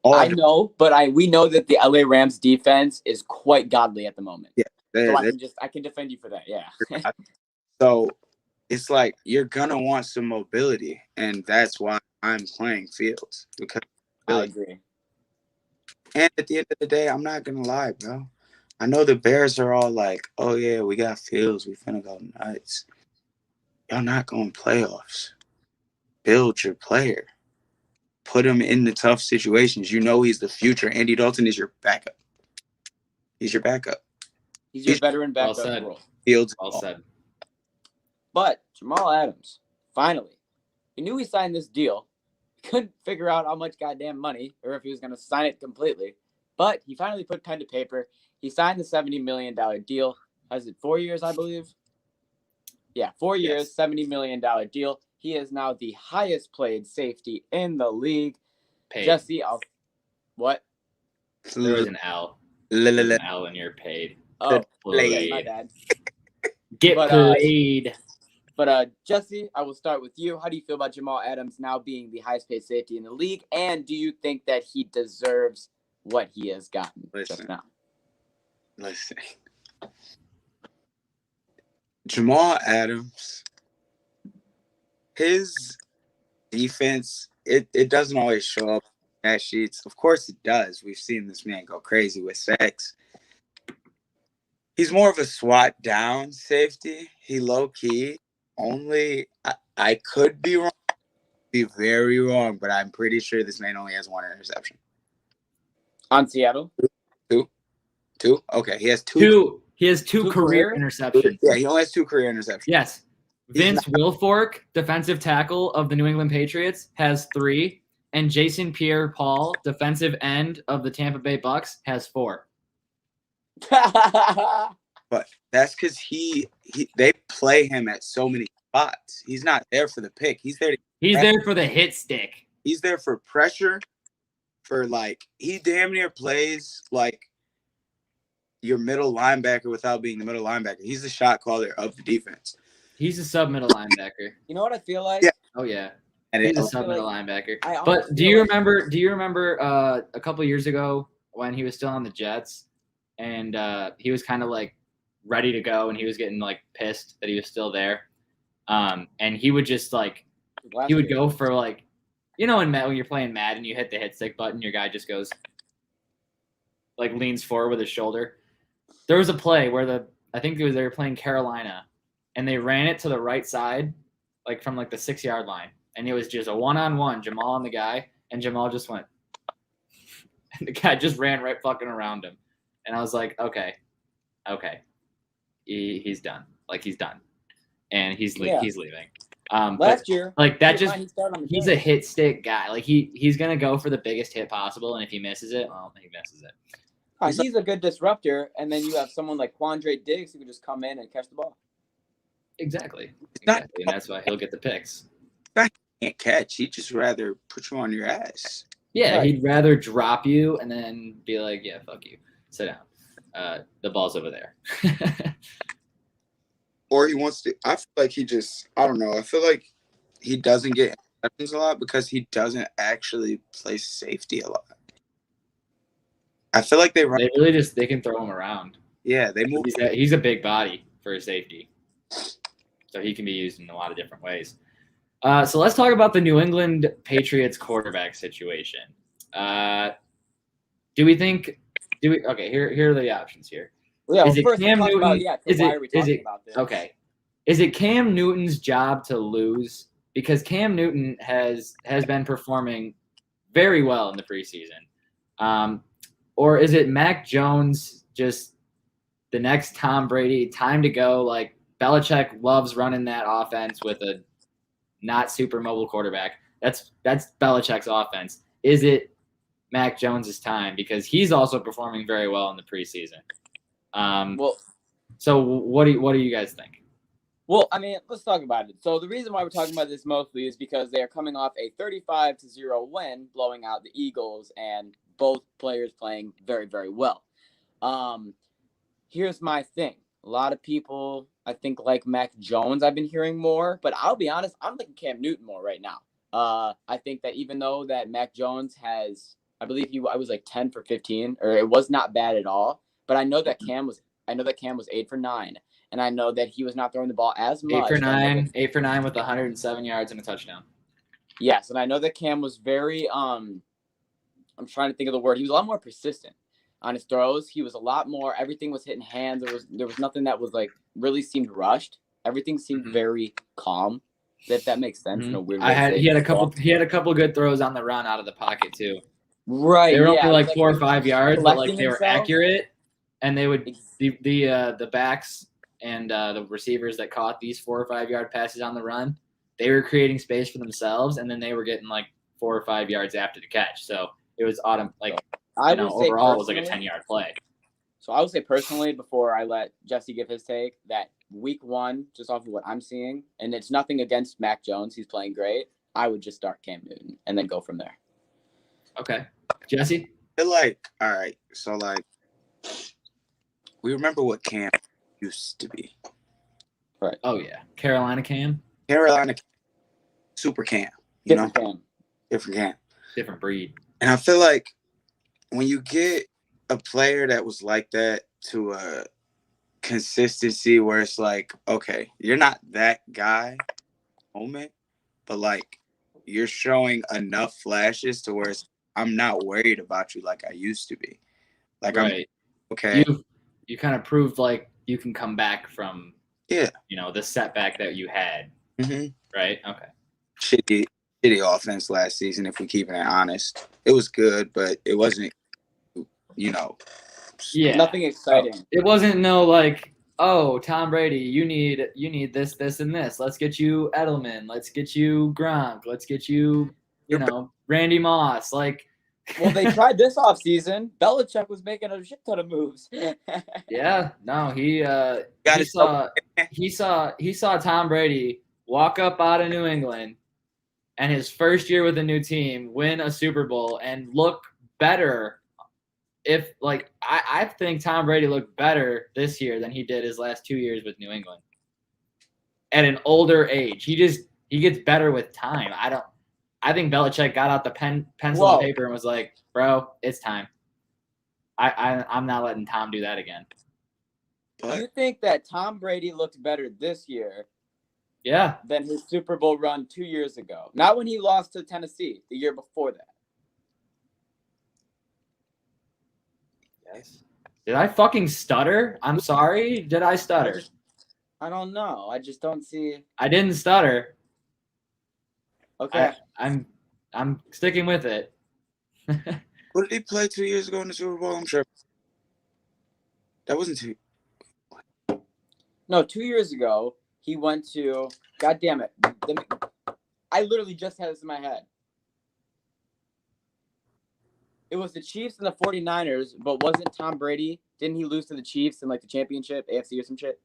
I know, but we know that the LA Rams defense is quite godly at the moment. Yeah. So I can defend you for that. Yeah. So it's like you're gonna want some mobility, and that's why I'm playing Fields because I agree. And at the end of the day, I'm not gonna lie, bro. I know the Bears are all like, "Oh yeah, we got Fields, we finna go nuts." Y'all not going playoffs. Build your player. Put him in the tough situations. You know he's the future. Andy Dalton is your backup. He's your backup. He's your veteran backup role. Fields. All said. But Jamal Adams, finally, he knew he signed this deal. Couldn't figure out how much goddamn money or if he was going to sign it completely. But he finally put pen to paper. He signed the $70 million deal. Has it 4 years, I believe? Yeah, 4 years, yes. $70 million deal. He is now the highest paid safety in the league. Paid. Jesse, what? There was an L. There's an L in your paid. Oh, my bad. Get played. But Jesse, I will start with you. How do you feel about Jamal Adams now being the highest paid safety in the league? And do you think that he deserves what he has gotten just now? Listen. Jamal Adams, his defense, it doesn't always show up in stat sheets. Of course it does. We've seen this man go crazy with sacks. He's more of a SWAT down safety. He low-key only I could be wrong, be very wrong, but I'm pretty sure this man only has one interception. On Seattle? Two? Okay, he has two. He has two career interceptions. Yeah, he only has 2 career interceptions. Yes. Vince Wilfork, defensive tackle of the New England Patriots, has 3. And Jason Pierre-Paul, defensive end of the Tampa Bay Bucks, has 4. But that's because they play him at so many spots. He's not there for the pick. He's there. He's there for the hit stick. He's there for pressure. For like, he damn near plays like your middle linebacker without being the middle linebacker. He's the shot caller of the defense. He's a sub-middle linebacker. You know what I feel like? Yeah. Oh yeah. And he's a sub-middle linebacker. But do you remember a couple years ago when he was still on the Jets and he was kind of like ready to go and he was getting like pissed that he was still there. And he would just like he would go for like, you know, when you're playing Madden, you hit the hit stick button, your guy just goes like leans forward with his shoulder. There was a play where I think they were playing Carolina and they ran it to the right side, like from like the 6-yard line. And it was just a one-on-one, Jamal and the guy, and Jamal just went. And the guy just ran right fucking around him. And I was like, okay. He's done. Like, he's done. And he's leaving. Last year. Like, that just – he's a hit stick guy. Like, he's going to go for the biggest hit possible, and if he misses it, well, he misses it. He's a good disruptor, and then you have someone like Quandre Diggs who can just come in and catch the ball. Exactly. And that's why he'll get the picks. Can't catch. He'd just rather put you on your ass. Yeah, right. He'd rather drop you and then be like, yeah, fuck you. Sit down. The ball's over there. Or he wants to – I feel like I don't know. I feel like he doesn't get interceptions a lot because he doesn't actually play safety a lot. I feel like they can throw him around. Yeah, they move. He's a big body for a safety. So he can be used in a lot of different ways. So let's talk about the New England Patriots quarterback situation. Okay, here are the options here. Yeah, is it Cam Newton? Why are we talking about this? Okay. Is it Cam Newton's job to lose? Because Cam Newton has been performing very well in the preseason. Or is it Mac Jones, just the next Tom Brady, time to go? Like, Belichick loves running that offense with a not super mobile quarterback. That's Belichick's offense. Is it Mac Jones' time because he's also performing very well in the preseason. Well, so what do you guys think? Well, I mean, let's talk about it. So the reason why we're talking about this mostly is because they are coming off a 35-0 win, blowing out the Eagles, and both players playing very, very well. Here's my thing. A lot of people, I think, like Mac Jones, I've been hearing more, but I'll be honest, I'm liking Cam Newton more right now. I think that even though that Mac Jones has, I believe I was like 10 for 15, or it was not bad at all, but I know that Cam was 8 for 9. And I know that he was not throwing the ball as much. 8 for 9 with 107 yards and a touchdown. Yes, and I know that Cam was very I'm trying to think of the word. He was a lot more persistent on his throws. He was a lot more. Everything was hitting hands. There was nothing that was like really seemed rushed. Everything seemed very calm. If that makes sense in a weird way. He had a couple good throws on the run out of the pocket too. Right. They were only like 4 or 5 yards, but like they were himself. accurate, and they would the backs and the receivers that caught these 4 or 5 yard passes on the run, they were creating space for themselves, and then they were getting like 4 or 5 yards after the catch. So it was overall it was like a 10-yard play. So I would say personally, before I let Jesse give his take, that week 1, just off of what I'm seeing, and it's nothing against Mac Jones, he's playing great, I would just start Cam Newton and then go from there. Okay. Jesse? All right, so we remember what Cam used to be. Right. Oh yeah, Carolina Cam. Super Cam. Different Cam. Different Cam. Different breed. And I feel like when you get a player that was like that to a consistency where it's like, okay, you're not that guy moment, but like you're showing enough flashes to where I'm not worried about you like I used to be. Like right. I'm okay. You kind of proved like you can come back from the setback that you had. Mm-hmm. Right? Okay. Shitty offense last season, if we're keeping it honest. It was good, but it wasn't, nothing exciting. It wasn't like, oh, Tom Brady, you need this, and this. Let's get you Edelman. Let's get you Gronk. Let's get you, Randy Moss. Like, well, they tried this offseason. Belichick was making a shit ton of moves. Yeah, no, he saw Tom Brady walk up out of New England and his first year with a new team win a Super Bowl and look better. I think Tom Brady looked better this year than he did his last 2 years with New England. At an older age, he gets better with time. I think Belichick got out the pencil and paper and was like, bro, it's time. I'm not letting Tom do that again. Do you think that Tom Brady looked better this year than his Super Bowl run 2 years ago? Not when he lost to Tennessee, the year before that. Yes. Did I fucking stutter? I'm sorry. Did I stutter? I don't know. I just don't see. I didn't stutter. Okay. I'm sticking with it. What did he play 2 years ago in the Super Bowl? I'm sure. That wasn't 2. No, 2 years ago, he went to. God damn it. I literally just had this in my head. It was the Chiefs and the 49ers, but wasn't Tom Brady? Didn't he lose to the Chiefs in the championship, AFC or some shit?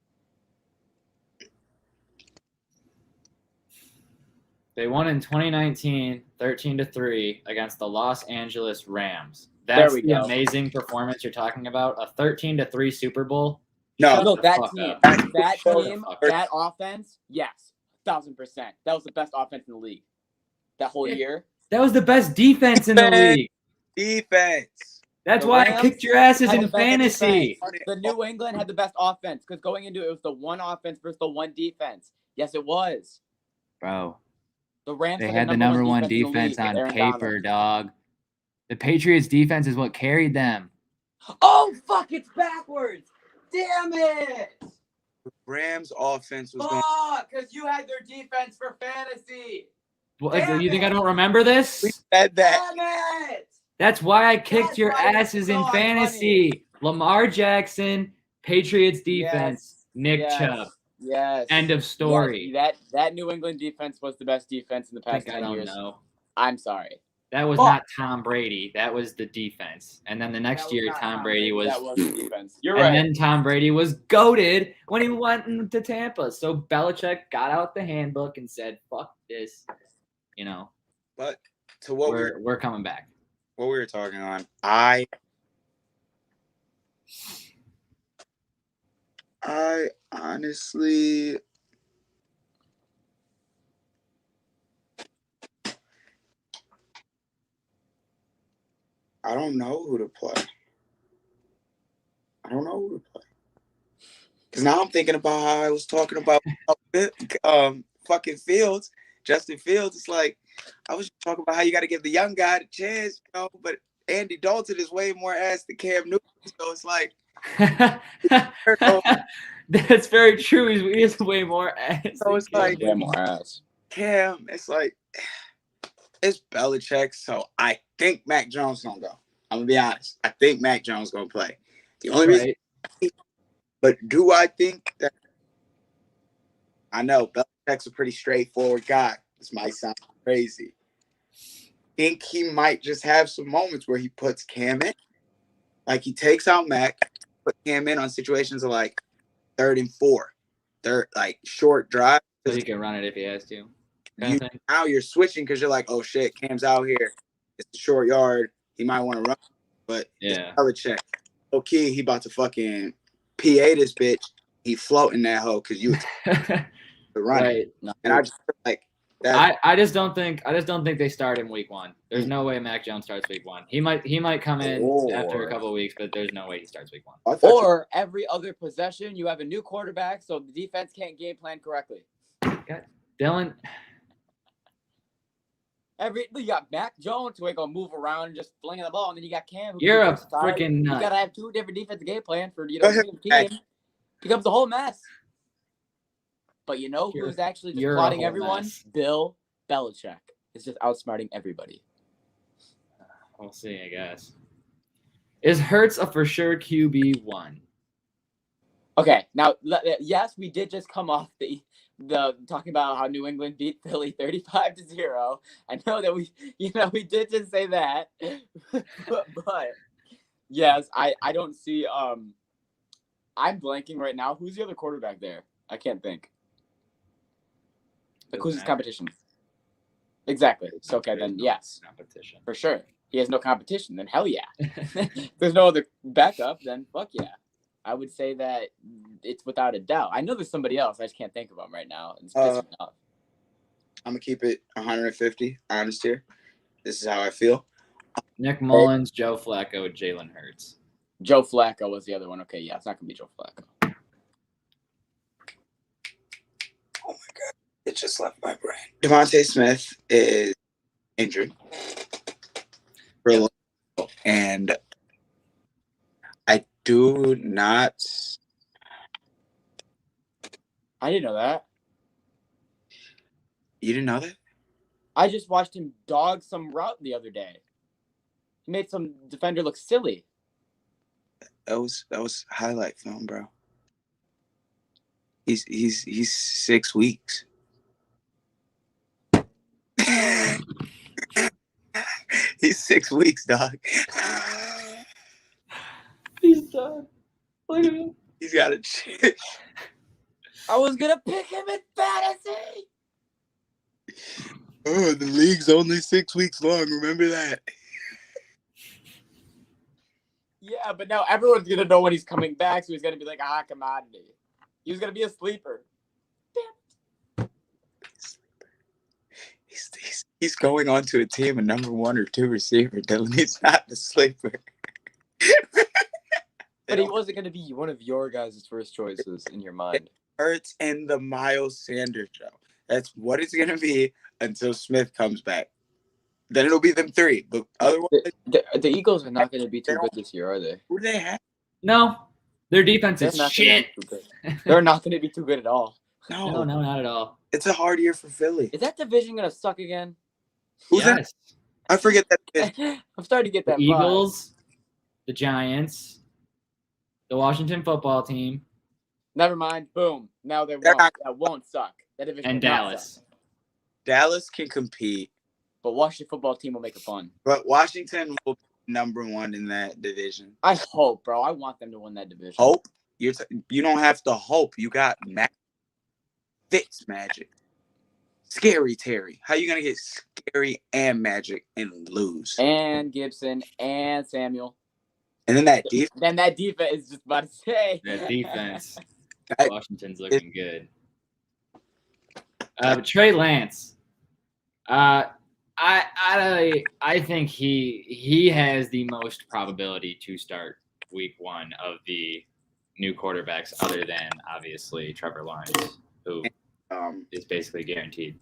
They won in 2019, 13-3 against the Los Angeles Rams. That's the amazing performance you're talking about. A 13-3 Super Bowl. No, that team, that offense, yes, 1,000%. That was the best offense in the league that whole year. That was the best defense in the league. Defense. That's why I kicked your asses in fantasy. The New England had the best offense because going into it was the one offense versus the one defense. Yes, it was. Bro. The Rams had the number one defense on paper, dog. The Patriots defense is what carried them. Oh, fuck, it's backwards. Damn it. The Rams offense was because you had their defense for fantasy. Well, you think I don't remember this? We said that. Damn it. That's why I kicked your asses in fantasy. Funny. Lamar Jackson, Patriots defense, Nick Chubb. Yes. End of story. Yes. That New England defense was the best defense in the past 10 years. Know. I'm sorry. That was Fuck. not Tom Brady. That was the defense. And then the next That was year, not Tom Brady was. That was the defense. You're And right. then Tom Brady was goated when he went into Tampa. So Belichick got out the handbook and said, "Fuck this," you know. But to what We're coming back. what we were talking on, I honestly I don't know who to play. Because now I'm thinking about how I was talking about fucking Fields, Justin Fields. It's like I was talking about how you got to give the young guy the chance, but Andy Dalton is way more ass than Cam Newton. So it's like That's very true. He is way more ass. So it's like Way more ass. Cam, it's like it's Belichick. So I think Mac Jones gonna go. I'm gonna be honest. I think Mac Jones gonna play. The only reason, but do I think that? I know Belichick's a pretty straightforward guy. This might sound crazy. Think he might just have some moments where he puts Cam in, like he takes out Mac, put Cam in on situations of like 3rd and 4, like short drive. So he can run it if he has to. Now you're switching because you're like, oh shit, Cam's out here. It's a short yard. He might want to run, but yeah, Belichick. Okay, he about to fucking PA this bitch. He floating that hoe because you to run right. it. And I just feel like that. I just don't think they start in week 1. There's no way Mac Jones starts week 1. He might come in after a couple of weeks, but there's no way he starts week 1. Or every other possession, you have a new quarterback, so the defense can't game plan correctly. Dylan. You got Mac Jones who ain't gonna move around and just flinging the ball, and then you got Cam. You're a freaking nut. You gotta have 2 different defensive game plans for the team. Becomes a whole mess. But you know who's actually just plotting everyone? Mess. Bill Belichick is just outsmarting everybody. We'll see, I guess. Is Hurts a for sure QB1? Okay, now yes, we did just come off the talking about how New England beat Philly 35-0. I know that we did just say that, but yes, I don't see. I'm blanking right now. Who's the other quarterback there? I can't think. Like, who's his competition? Exactly. So okay, then yes, competition for sure. He has no competition. Then hell yeah. If there's no other backup, then fuck yeah. I would say that it's without a doubt. I know there's somebody else. I just can't think of them right now. It's pissing me off. I'm going to keep it 150 honest here. This is how I feel. Nick Mullins, Joe Flacco, Jalen Hurts. Joe Flacco was the other one. Okay, yeah, it's not going to be Joe Flacco. Oh, my God. It just left my brain. Devontae Smith is injured. And I do not. I didn't know that. You didn't know that? I just watched him dog some route the other day. He made some defender look silly. That was highlight film, bro. He's 6 weeks. He's 6 weeks, dog. He's done. Look at him. He's got a chip. I was gonna pick him in fantasy. Oh, the league's only 6 weeks long. Remember that. Yeah, but now everyone's gonna know when he's coming back, so he's gonna be like a hot commodity. He was gonna be a sleeper. He's going on to a team, a number 1 or 2 receiver, Dylan. He's not the sleeper. But he wasn't going to be one of your guys' first choices in your mind. Hurts and the Miles Sanders show. That's what it's going to be until Smith comes back. Then it'll be them 3. But otherwise, the Eagles are not going to be too good this year, are they? Who do they have? No, their defense is shit. They're not going to be too good at all. No, not at all. It's a hard year for Philly. Is that division going to suck again? Who's that? I forget that. I'm starting to get that. The Eagles, the Giants, the Washington football team. Never mind. Boom. Now that won't suck. That division and Dallas. Dallas can compete. but Washington football team will make it fun. But Washington will be number 1 in that division. I hope, bro. I want them to win that division. Hope? You don't have to hope. You got Fitz Magic. Scary Terry. How you going to get Scary and Magic and lose? And Gibson and Samuel. And then that defense. Then that defense is just about to say. That defense. That- Washington's looking good. Trey Lance. I think he has the most probability to start week 1 of the new quarterbacks, other than obviously Trevor Lawrence, who is basically guaranteed.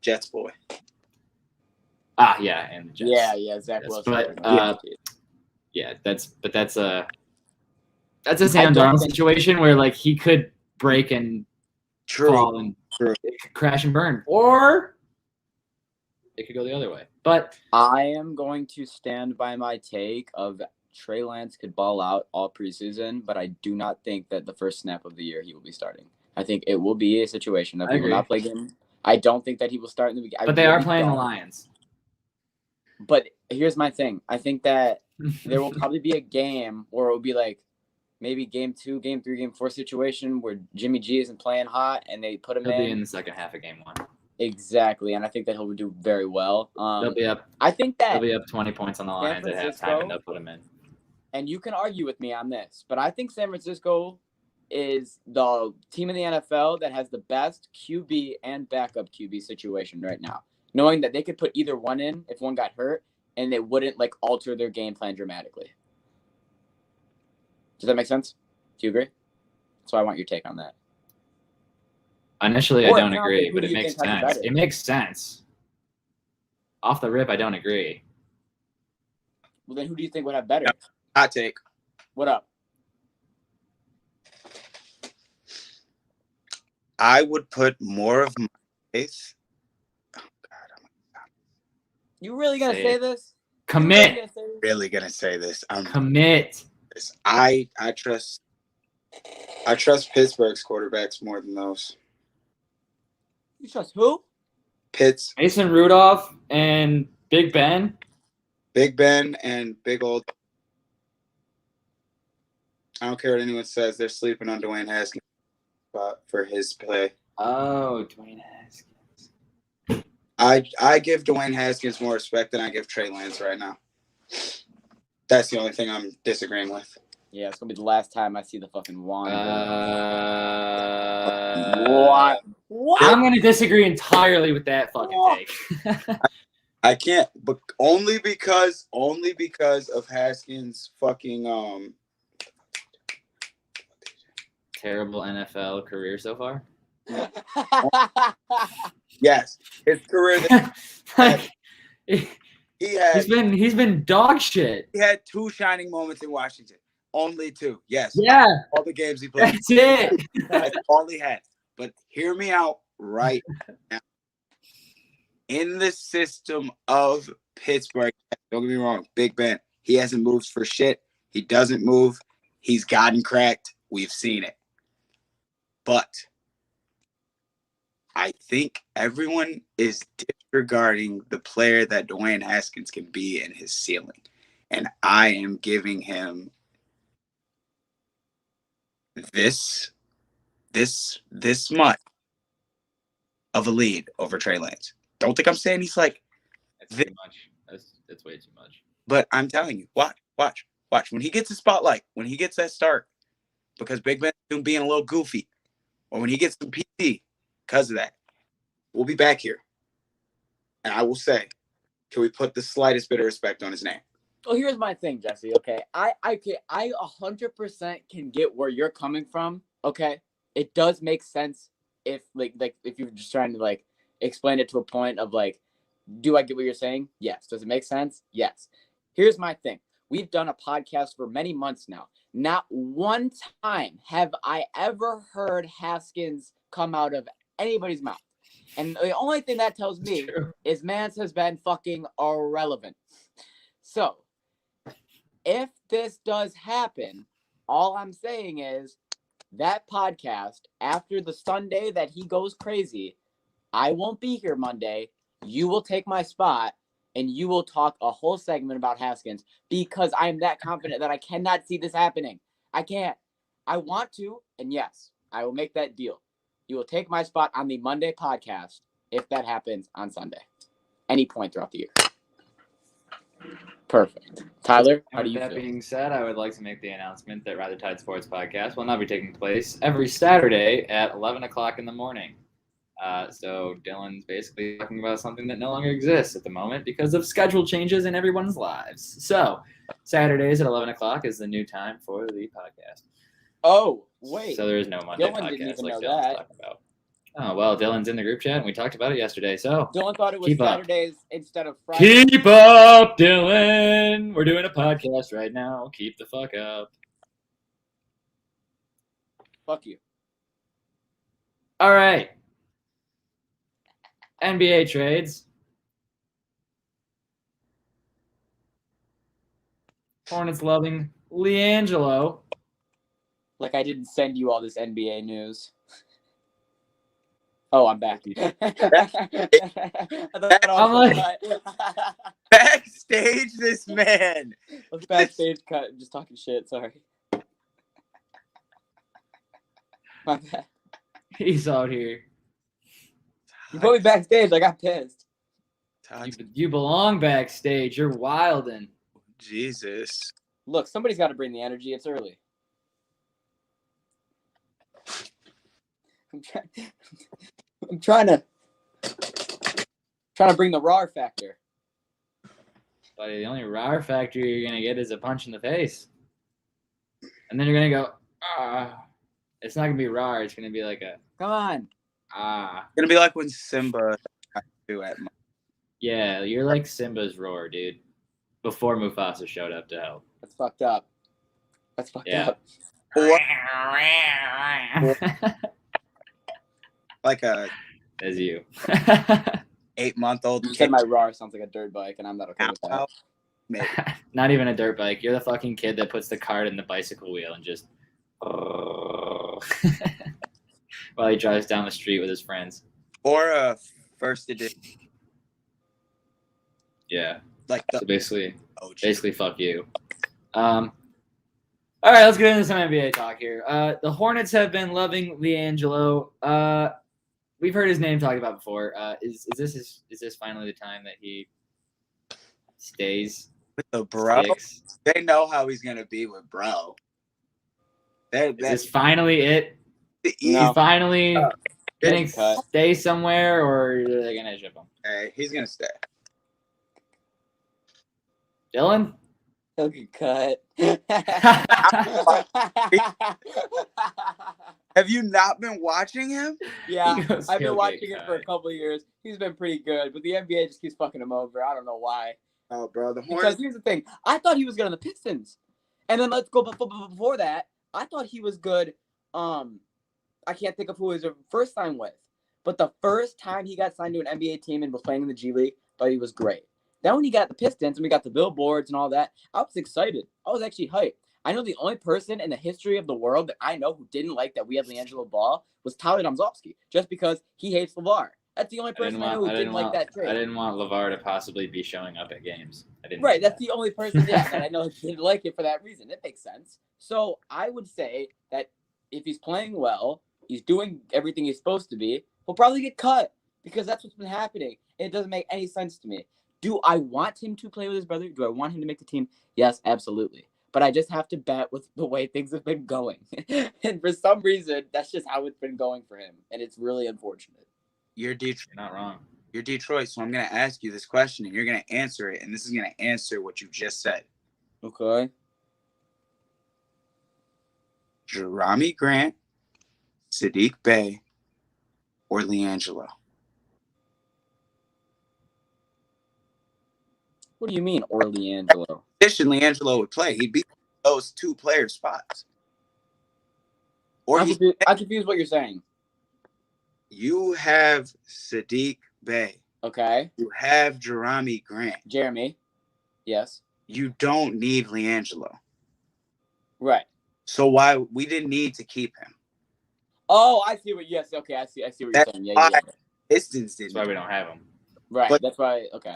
Jets boy. Yeah, and the Jets. Yeah, Zach Yes, Wilson. but, yeah, that's a Sam Darnold situation where like he could break and fall and it could crash and burn, or it could go the other way. But I am going to stand by my take of Trey Lance could ball out all preseason, but I do not think that the first snap of the year he will be starting. I think it will be a situation that he will not play game. I don't think that he will start in the beginning. But they are playing the Lions. But here's my thing. I think that there will probably be a game where it will be like maybe game 2, game 3, game 4 situation where Jimmy G isn't playing hot and they put him He'll be in the second half of game 1. Exactly, and I think that he'll do very well. They'll be up. I think that They'll be up 20 points on the Lions at halftime, and they'll put him in. And you can argue with me on this, but I think San Francisco is the team in the NFL that has the best QB and backup QB situation right now, knowing that they could put either one in if one got hurt, and they wouldn't like alter their game plan dramatically. Does that make sense? Do you agree? So I want your take on that. Initially, I don't agree, but it makes sense. better? It makes sense. Off the rip, I don't agree. Well, then who do you think would have better? Hot take. What up? I would put more of my faith. Oh God, You really gonna Say say it. this? Commit. I'm really gonna say this. Commit. I trust Pittsburgh's quarterbacks more than those. You trust who? Pitts, Mason Rudolph and Big Ben. Big Ben, and big old. I don't care what anyone says. They're sleeping on Dwayne Haskins spot for his play. Oh, Dwayne Haskins. I give Dwayne Haskins more respect than I give Trey Lance right now. That's the only thing I'm disagreeing with. Yeah, it's gonna be the last time I see the fucking wand. What? I'm gonna disagree entirely with that fucking take. I can't, but only because of Haskins' fucking Terrible NFL career so far. yes, his career. Like, He's been dog shit. He had 2 shining moments in Washington. Only 2. Yes. Yeah, All the games he played. that's it. That's all he had. But hear me out right now. In the system of Pittsburgh, don't get me wrong, Big Ben, he hasn't moved for shit. He doesn't move. He's gotten cracked. We've seen it. But I think everyone is disregarding the player that Dwayne Haskins can be in his ceiling. And I am giving him this much of a lead over Trey Lance. Don't think I'm saying he's like That's too much. That's way too much. But I'm telling you, watch. When he gets the spotlight, when he gets that start, because Big Ben is being a little goofy, or when he gets some PT because of that, we'll be back here. And I will say, can we put the slightest bit of respect on his name? Well, here's my thing, Jesse. Okay, I 100% can get where you're coming from. Okay, it does make sense if like if you're just trying to like explain it to a point of like, do I get what you're saying? Yes. Does it make sense? Yes. Here's my thing. We've done a podcast for many months now. Not one time have I ever heard Haskins come out of anybody's mouth. And the only thing that tells me is Mance has been fucking irrelevant. So, if this does happen, all I'm saying is that podcast, after the Sunday that he goes crazy, I won't be here Monday. you will take my spot and you will talk a whole segment about Haskins because I am that confident that I cannot see this happening. I can't. I want to, and yes, I will make that deal. You will take my spot on the Monday podcast if that happens on Sunday. Any point throughout the year. Perfect. Tyler, how do you That feel? being said, I would like to make the announcement that Rather Tide Sports Podcast will now be taking place every Saturday at 11 o'clock in the morning. So Dylan's basically talking about something that no longer exists at the moment because of schedule changes in everyone's lives. So Saturdays at 11 o'clock is the new time for the podcast. Oh, wait. So there is no Monday Dylan didn't podcast even like know Dylan's that. talking about. Oh, well, Dylan's in the group chat, and we talked about it yesterday, so Dylan thought it was keep up. Saturdays instead of Fridays. Keep up, Dylan! We're doing a podcast right now. Keep the fuck up. Fuck you. All right. NBA trades. Hornets loving LiAngelo. Like I didn't send you all this NBA news. Oh, I'm back. I'm like- Backstage this man. Let's backstage cut. I'm just talking shit. Sorry. My bad. He's out here. You put me backstage. I got pissed. You belong backstage. You're wildin'. Jesus. Look, somebody's got to bring the energy. It's early. I'm trying to bring the raw factor. But the only raw factor you're going to get is a punch in the face. And then you're going to go, ah. It's not going to be raw. It's going to be like a, Come on. ah. It's gonna be like when Simba do at Yeah, you're like Simba's roar, dude. Before Mufasa showed up to help. That's fucked up. That's fucked Yeah. up. like a As you. 8-month-old You said my raw sounds like a dirt bike, and I'm not okay with that. Maybe. Not even a dirt bike. You're the fucking kid that puts the cart in the bicycle wheel and just while he drives down the street with his friends. Or a first edition, Yeah. like So the basically fuck you. All right, let's get into some NBA talk here. The Hornets have been loving LiAngelo. We've heard his name talked about before. Is this finally the time that he stays? with the bro. Sticks? They know how he's gonna be with bro. Is this finally it? the No. He's finally gonna cut. stay somewhere, or are they gonna ship him? Hey, he's gonna stay. Dylan? He'll get cut. Have you not been watching him? Yeah, He goes, I've been "He'll watching get it for a cut." couple of years. He's been pretty good, but the NBA just keeps fucking him over. I don't know why. Oh, bro, the Because Hornets. here's the thing. I thought he was good on the Pistons. And then let's go before that. I thought he was good. I can't think of who he was first signed with. But the first time he got signed to an NBA team and was playing in the G League, I thought he was great. Then when he got the Pistons and we got the billboards and all that, I was excited. I was actually hyped. I know the only person in the history of the world that I know who didn't like that we had LiAngelo Ball was Tyler Domzowski, just because he hates LeVar. That's the only person I know who didn't like that trade. I didn't want LeVar to possibly be showing up at games. I didn't. Right, want that's the only person that I know who didn't like it for that reason. It makes sense. So I would say that if he's playing well, he's doing everything he's supposed to be, he'll probably get cut because that's what's been happening. And it doesn't make any sense to me. Do I want him to play with his brother? Do I want him to make the team? Yes, absolutely. But I just have to bet with the way things have been going. And for some reason, that's just how it's been going for him. And it's really unfortunate. You're Detroit. You're not wrong. You're Detroit, so I'm gonna ask you this question, and you're gonna answer it, and this is gonna answer what you just said. Okay. Jerami Grant, Sadiq Bey, or LiAngelo? What do you mean, or LiAngelo? Position LiAngelo would play. He'd be those two player spots. Or I'm confused what you're saying. you have Sadiq Bey. Okay. You have Jerami Grant. Jeremy. Yes. You don't need LiAngelo. Right. So why we didn't need to keep him? Oh, I see what. Yes. Okay. I see what you're saying. Yeah. Pistons That's didn't. why we don't have him. Right. But- That's why. Okay.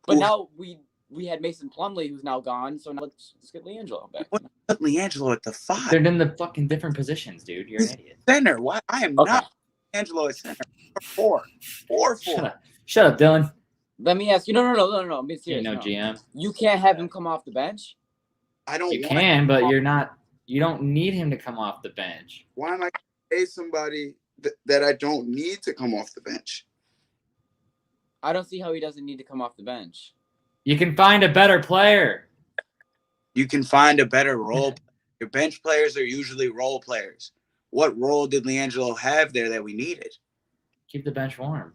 But Who- now we had Mason Plumlee, who's now gone. So now let's get LiAngelo back. What? Put LiAngelo at the 5. They're in the fucking different positions, dude. You're an He's- idiot. Center. Why? I am Okay. not Angelo at center. 4. 4. Shut up, Dylan. Let me ask you. No. I'm being You serious. know, no. GM. You can't have him come off the bench. I don't You want. can, but you're not. You don't need him to come off the bench. Why am I going to pay somebody that I don't need to come off the bench? I don't see how he doesn't need to come off the bench. You can find a better player. You can find a better role. Your bench players are usually role players. What role did LiAngelo have there that we needed? Keep the bench warm.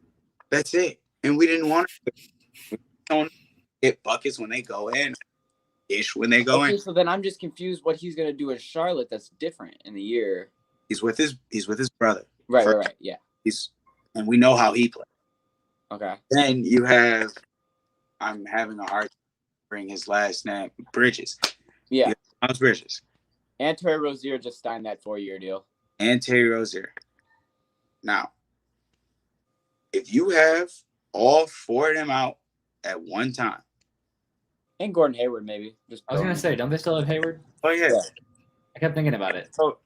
That's it. And we didn't want to. We don't get buckets when they go in. Ish when they go Okay, in. so then I'm just confused what he's gonna do in Charlotte that's different in the year. He's with his brother. Right. Yeah. And we know how he plays. Okay. Then you have, I'm having a hard time bring his last name, Bridges. Yeah. Miles Bridges. And Terry Rozier just signed that 4-year deal. And Terry Rozier. Now, if you have all 4 of them out at one time. And Gordon Hayward, maybe. Just I was gonna say, don't they still have Hayward? Oh, yeah. I kept thinking about it, So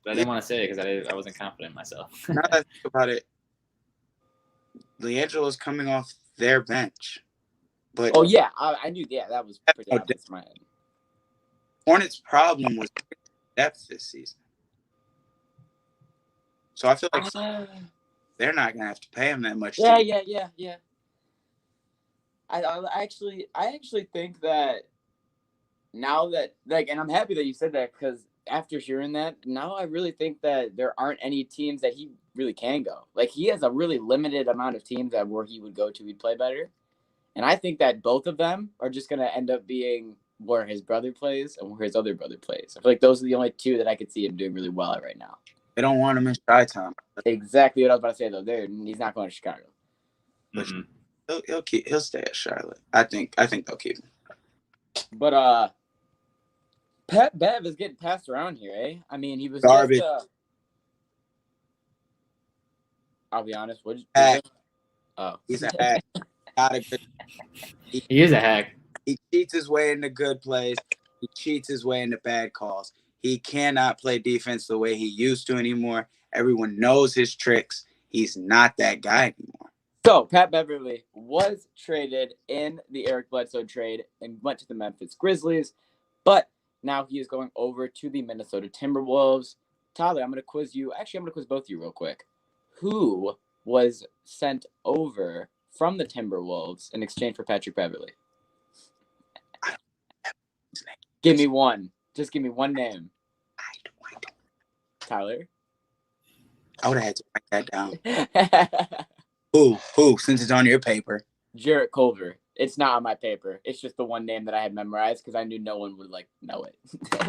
but I didn't want to say it because I wasn't confident in myself. now that I think about it, LiAngelo's coming off their bench. But Oh yeah, I knew. Yeah, that was pretty Oh, obvious in my head. Hornets' problem was depth this season. So I feel like they're not going to have to pay him that much. Yeah. I actually think that now that and I'm happy that you said that because after hearing that, now I really think that there aren't any teams that he really can go. Like he has a really limited amount of teams that where he would go to, he'd play better. And I think that both of them are just going to end up being where his brother plays and where his other brother plays. I feel like those are the only 2 that I could see him doing really well at right now. They don't want him in Chi-Town. Exactly what I was about to say, though. He's not going to Chicago. Mhm. He'll stay at Charlotte. I think they'll keep him. But Pat Bev is getting passed around here, eh? I mean, he was Garbage. just I'll be honest. Hack. Oh, He's a hack. Not a good. He is a hack. He cheats his way into good plays. He cheats his way into bad calls. He cannot play defense the way he used to anymore. Everyone knows his tricks. He's not that guy anymore. So Pat Beverly was traded in the Eric Bledsoe trade and went to the Memphis Grizzlies, but now he is going over to the Minnesota Timberwolves. Tyler, I'm going to quiz you. Actually, I'm going to quiz both of you real quick. Who was sent over from the Timberwolves in exchange for Patrick Beverly? Give me one. Just give me one name. Tyler? I would have had to write that down. Who? Since it's on your paper. Jarrett Culver. It's not on my paper. It's just the one name that I had memorized because I knew no one would know it.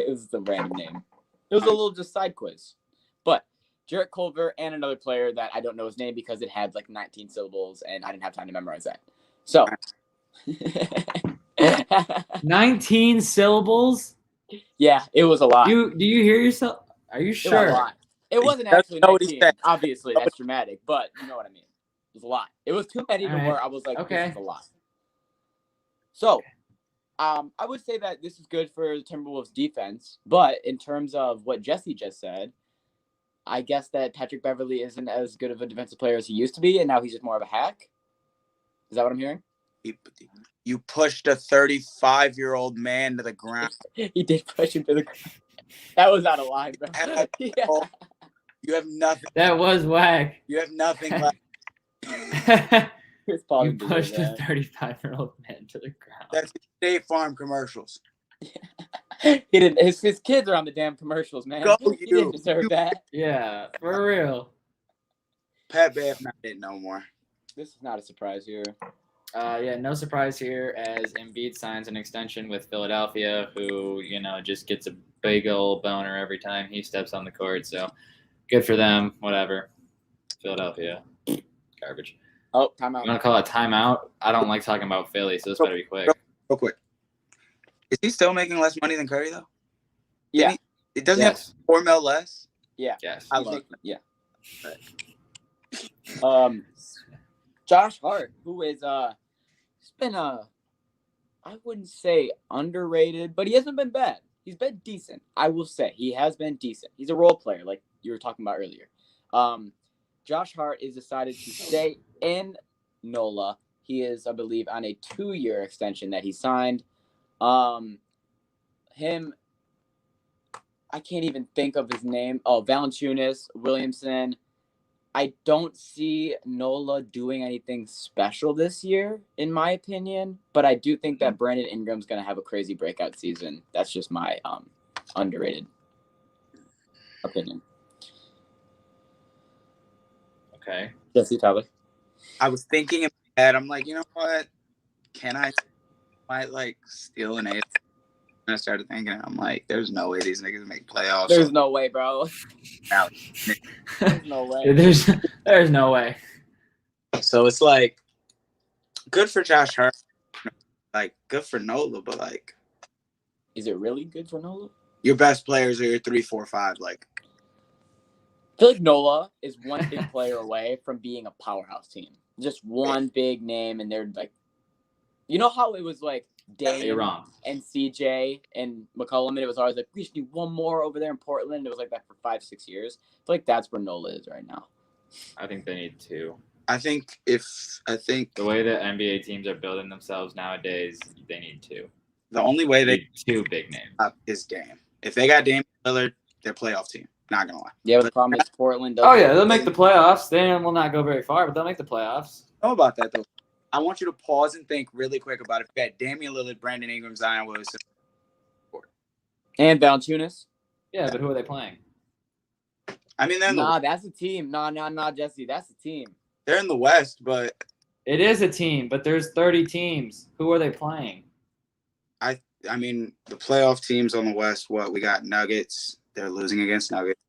It was a random name. It was a little just side quiz. But Jarrett Culver and another player that I don't know his name because it had 19 syllables and I didn't have time to memorize that. So 19 syllables. yeah, it was a lot. Do you hear yourself? Are you It was a sure? lot. It wasn't That's actually not what he 19. said. Obviously, that's dramatic, but you know what I mean. It was a lot. It was too many to All right. where I was like, Okay. this is a lot. So, I would say that this is good for the Timberwolves defense, but in terms of what Jesse just said, I guess that Patrick Beverly isn't as good of a defensive player as he used to be, and now he's just more of a hack. Is that what I'm hearing? You pushed a 35-year-old man to the ground. He did push him to the ground. That was out of line, bro. Yeah. You have nothing. That was whack. You have nothing left. Chris Paul You didn't do pushed a that. 35-year-old man to the ground. That's State Farm commercials. He didn't. His kids are on the damn commercials, man. Go He you. didn't deserve that. Yeah, for real. Pat Bev not it no more. This is not a surprise here. Yeah, no surprise here as Embiid signs an extension with Philadelphia, who, just gets a big old boner every time he steps on the court. So good for them, whatever. Philadelphia. Garbage. Oh, timeout. You want to call it timeout? I don't like talking about Philly, so this better be quick. Real quick. Is he still making less money than Curry though? Yeah. It doesn't Yes. have 4 mil less. Yeah. Yes. I He's love making- it. Yeah. Josh Hart, who is he's been I wouldn't say underrated, but he hasn't been bad. He's been decent. I will say he has been decent. He's a role player, like you were talking about earlier. Josh Hart is decided to stay in NOLA. He is, I believe, on a 2-year extension that he signed. Him, I can't even think of his name. Oh, Valanciunas, Williamson. I don't see NOLA doing anything special this year, in my opinion. But I do think that Brandon Ingram's going to have a crazy breakout season. That's just my underrated opinion. Okay. Jesse, Tyler. I was thinking in my head, I'm like, you know what? Can I might like steal an A? And I started thinking, I'm like, there's no way these niggas make playoffs. There's no way, bro. There's no way. There's no way. So it's like, good for Josh Hart. Like, good for NOLA, but like, Is it really good for NOLA? your best players are your 3, 4, 5. Like, I feel like NOLA is one big player away from being a powerhouse team. Just one big name, and they're like, you know how it was like You're Dame wrong. and CJ and McCollum, and it was always like, we just need one more over there in Portland. It was like that for 5-6 years. I feel like that's where NOLA is right now. I think they need 2. I think The way that NBA teams are building themselves nowadays, they need 2. the only way They they need 2 big names. up is Dame. If they got Dame Lillard, they're playoff team. Not gonna lie. Yeah, but the problem is Portland Oh yeah, they'll make the playoffs. They will not go very far, but they'll make the playoffs. Know about that though. I want you to pause and think really quick about it. If you had Damian Lillard, Brandon Ingram, Zion Williamson, And Valanciunas. Yeah, but who are they playing? I mean, That's a team. Nah, Jesse. That's a team. they're in the West, but It is a team, but there's 30 teams. Who are they playing? I mean, the playoff teams on the West. What we got? Nuggets. They're losing against Nuggets.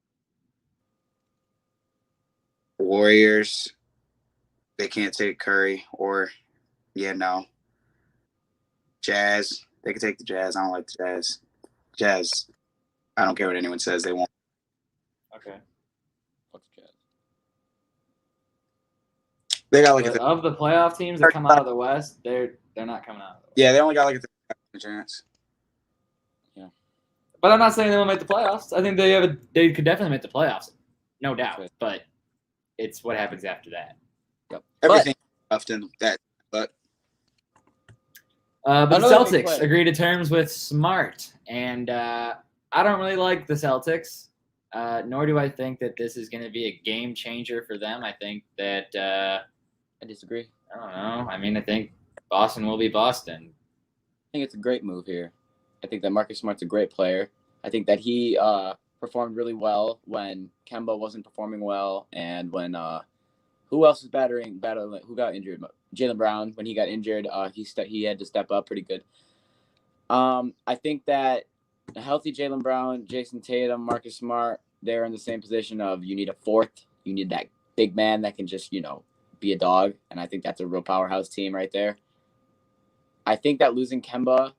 Warriors. They can't take Curry or, Jazz. They can take the Jazz. I don't like the Jazz. Jazz. I don't care what anyone says. They won't. Okay. Fuck the Jazz. They got like But a of the playoff teams that come out of the West, they're not coming out. Of the West. yeah. They only got like a chance. But I'm not saying they will make the playoffs. I think they could definitely make the playoffs, no doubt. Okay. But it's what happens after that. Yep. Everything left in that, but But the Another big Celtics player. agreed to terms with Smart, and I don't really like the Celtics, nor do I think that this is going to be a game changer for them. I think that I disagree. I don't know. I mean, I think Boston will be Boston. I think it's a great move here. I think that Marcus Smart's a great player. I think that he performed really well when Kemba wasn't performing well, and when who else was battling? Who got injured? Jaylen Brown. When he got injured, he had to step up pretty good. I think that a healthy Jaylen Brown, Jason Tatum, Marcus Smart, they're in the same position of you need a fourth. You need that big man that can just be a dog, and I think that's a real powerhouse team right there. I think that losing Kemba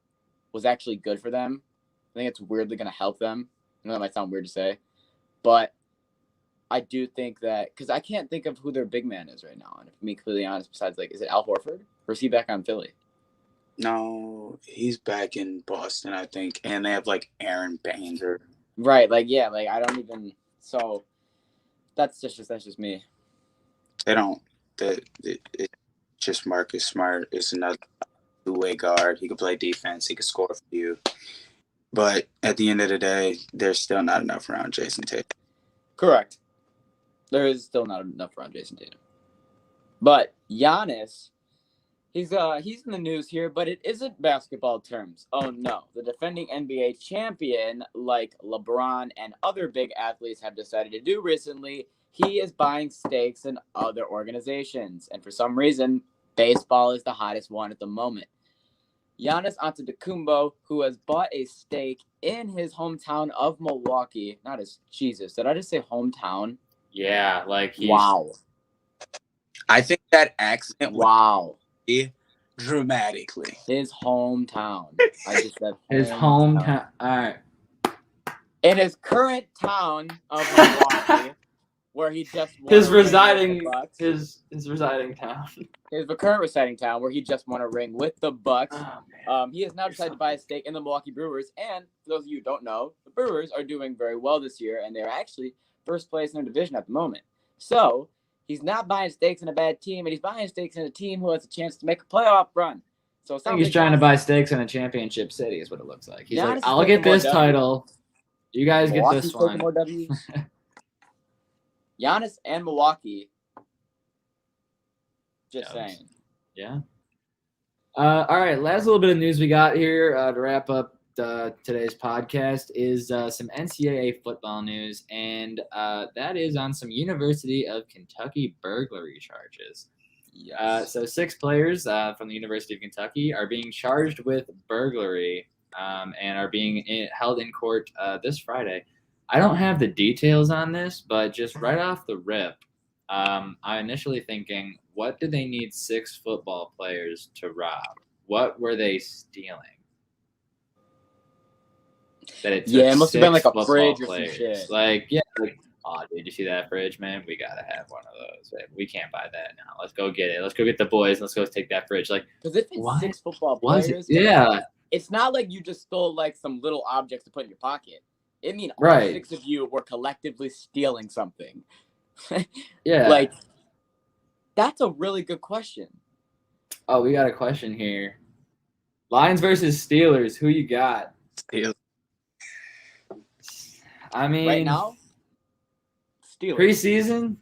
was actually good for them. I think it's weirdly going to help them. I know that might sound weird to say, but I do think that because I can't think of who their big man is right now. And to be completely honest, besides is it Al Horford or is he back on Philly? no, he's back in Boston, I think, and they have like Aaron Baines or Right. I don't even. So that's just me. they don't. It's just Marcus Smart is another two-way guard. He can play defense. He can score for you. But at the end of the day, there's still not enough around Jason Tatum. Correct. There is still not enough around Jason Tatum. But Giannis, he's in the news here, but it isn't basketball terms. Oh no. The defending NBA champion, like LeBron and other big athletes have decided to do recently, he is buying stakes in other organizations. And for some reason, baseball is the hottest one at the moment. Giannis Antetokounmpo, who has bought a stake in his hometown of Milwaukee. Jesus, did I just say hometown? Yeah, like he's Wow. I think that accident would Wow. be dramatically. His hometown. I just said his hometown. All right. In his current town of Milwaukee, where he just won his a ring with the residing Bucks. his residing town. His current residing town, where he just won a ring with the Bucks. Oh, man. He has now decided to buy a stake in the Milwaukee Brewers. And for those of you who don't know, the Brewers are doing very well this year, and they're actually first place in their division at the moment. So he's not buying stakes in a bad team, and he's buying stakes in a team who has a chance to make a playoff run. So it I think sounds he's like trying to Giannis- buy stakes in a championship city is what it looks like. He's Giannis like, is I'll taking get more this W's. title. You guys get Milwaukee's this taking one. more W's. Giannis and Milwaukee. Just Dubs. saying. Yeah. All right. Last little bit of news we got here to wrap up today's podcast is some NCAA football news, and that is on some University of Kentucky burglary charges. Yes. So 6 players from the University of Kentucky are being charged with burglary and are being held in court this Friday. I don't have the details on this, but just right off the rip, I initially thinking, what did they need 6 football players to rob? What were they stealing? That it took Yeah, it must have been 6 like a football fridge or some players. shit. Like, yeah, like, oh, did you see that fridge, man? We gotta have one of those. We can't buy that now. Let's go get it. Let's go get the boys. Let's go take that fridge. Like, Because if it's what 6 football was players, it? Yeah, it's not like you just stole like some little objects to put in your pocket. I mean, all Right. 6 of you were collectively stealing something. yeah. Like, that's a really good question. Oh, we got a question here. Lions versus Steelers. Who you got? Steelers. I mean, Right now, Steelers. preseason,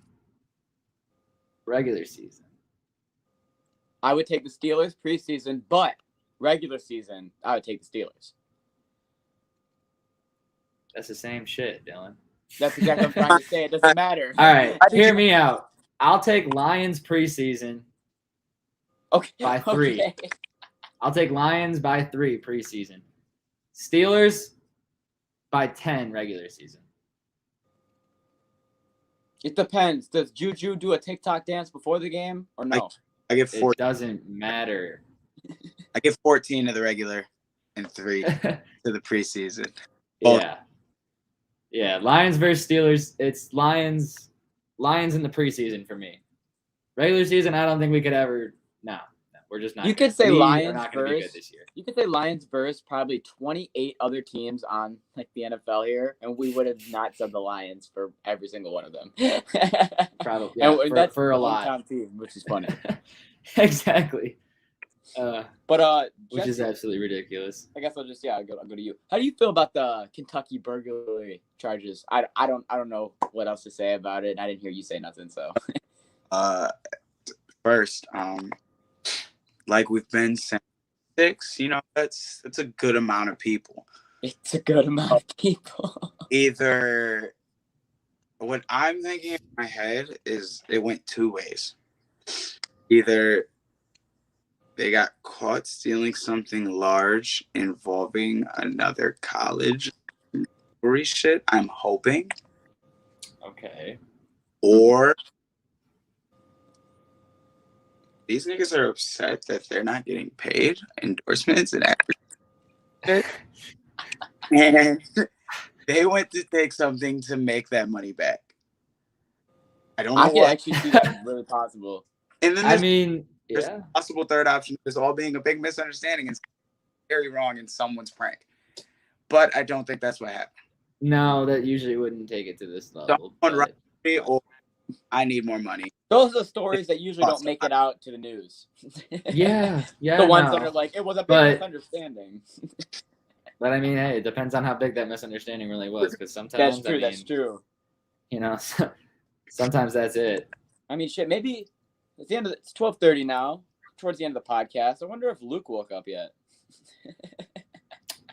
regular season. I would take the Steelers preseason, but regular season, I would take the Steelers. That's the same shit, Dylan. That's exactly what I'm trying to say. It doesn't matter. All right, hear me out. I'll take Lions preseason. Okay. By 3. Okay. I'll take Lions by 3 preseason. Steelers by 10 regular season. It depends. Does Juju do a TikTok dance before the game or no? I get It 14. doesn't matter. I get 14 to the regular and 3 to the preseason. Both. Yeah. Yeah, Lions versus Steelers. It's Lions in the preseason for me. Regular season, I don't think we could ever. No, we're just not. You could say we Lions are not going to be good versus- this year. You could say Lions versus probably 28 other teams on like the NFL here, and we would have not said the Lions for every single one of them. Probably, yeah, And that's for a the lot. hometown team, which is funny. Exactly. But Which is Jesse, absolutely ridiculous. I guess I'll go to you. How do you feel about the Kentucky burglary charges? I don't know what else to say about it. I didn't hear you say nothing, so. First, like we've been saying, 6, that's a good amount of people. It's a good amount of people. Either what I'm thinking in my head is it went 2 ways. Either they got caught stealing something large involving another college or shit, I'm hoping. Okay. Or these niggas are upset that they're not getting paid endorsements and and they went to take something to make that money back. I don't know I can what. actually see that really possible. And then I there's, mean, there's yeah. a possible third option. There's all being a big misunderstanding and very wrong in someone's prank. But I don't think that's what happened. No, that usually wouldn't take it to this level. Someone but- Me or I need more money. Those are stories that usually don't make it out to the news. Yeah, yeah. The ones no. that are like, it was a big But- misunderstanding. But I mean, hey, it depends on how big that misunderstanding really was. Because sometimes, That's true. That's true. You know, sometimes that's it. I mean, shit. Maybe it's the end of it's 12:30 now. Towards the end of the podcast. I wonder if Luke woke up yet.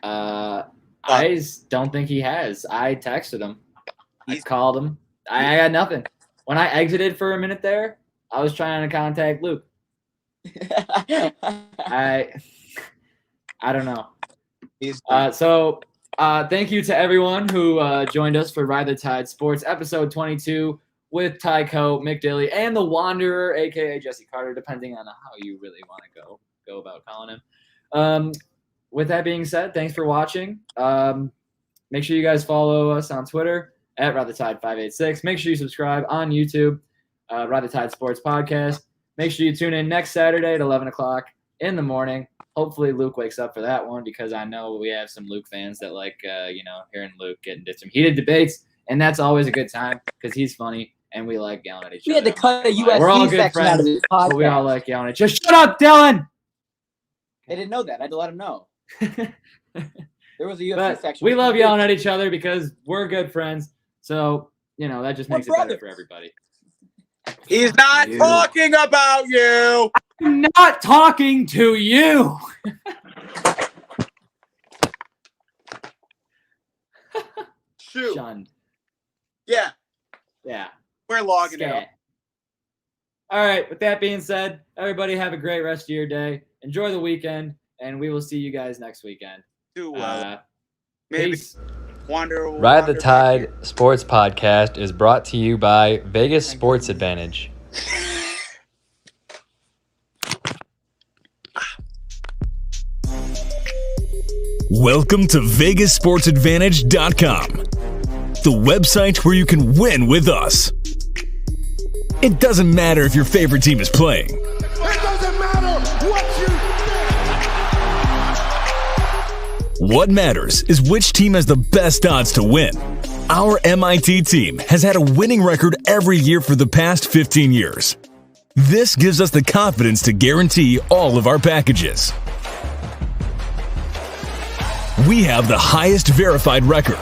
I don't think he has. I texted him. I He's- called him. I got nothing. When I exited for a minute there, I was trying to contact Luke. I don't know. He's So thank you to everyone who joined us for Ride the Tide Sports episode 22 with Tyco, Mick Daly, and the Wanderer, aka Jesse Carter, depending on how you really want to go about calling him. With that being said, thanks for watching. Make sure you guys follow us on Twitter at Ride the Tide 586. Make sure you subscribe on YouTube, Ride the Tide Sports Podcast. Make sure you tune in next Saturday at 11 o'clock in the morning. Hopefully Luke wakes up for that one because I know we have some Luke fans that like, hearing Luke get into some heated debates. And that's always a good time because he's funny and we like yelling at each other. We had to cut a We're all USC good section out of friends, this but we all podcast. like yelling at each other. Shut up, Dylan! They didn't know that. I had to let them know. There was a UFC But section. we love yelling at each other because we're good friends. So, that just We're makes it better brothers. for everybody. He's not You. talking about you. I'm not talking to you. Shoot. Shunned. Yeah, Yeah. we're logging it up. Scat. All right. With that being said, everybody have a great rest of your day. Enjoy the weekend, and we will see you guys next weekend. Do well. Maybe. Maybe wander. Ride the wander Tide back Sports Podcast is brought to you by Vegas Sports Advantage. Welcome to VegasSportsAdvantage.com, the website where you can win with us. It doesn't matter if your favorite team is playing. It doesn't matter what you What matters is which team has the best odds to win. Our MIT team has had a winning record every year for the past 15 years. This gives us the confidence to guarantee all of our packages. We have the highest verified record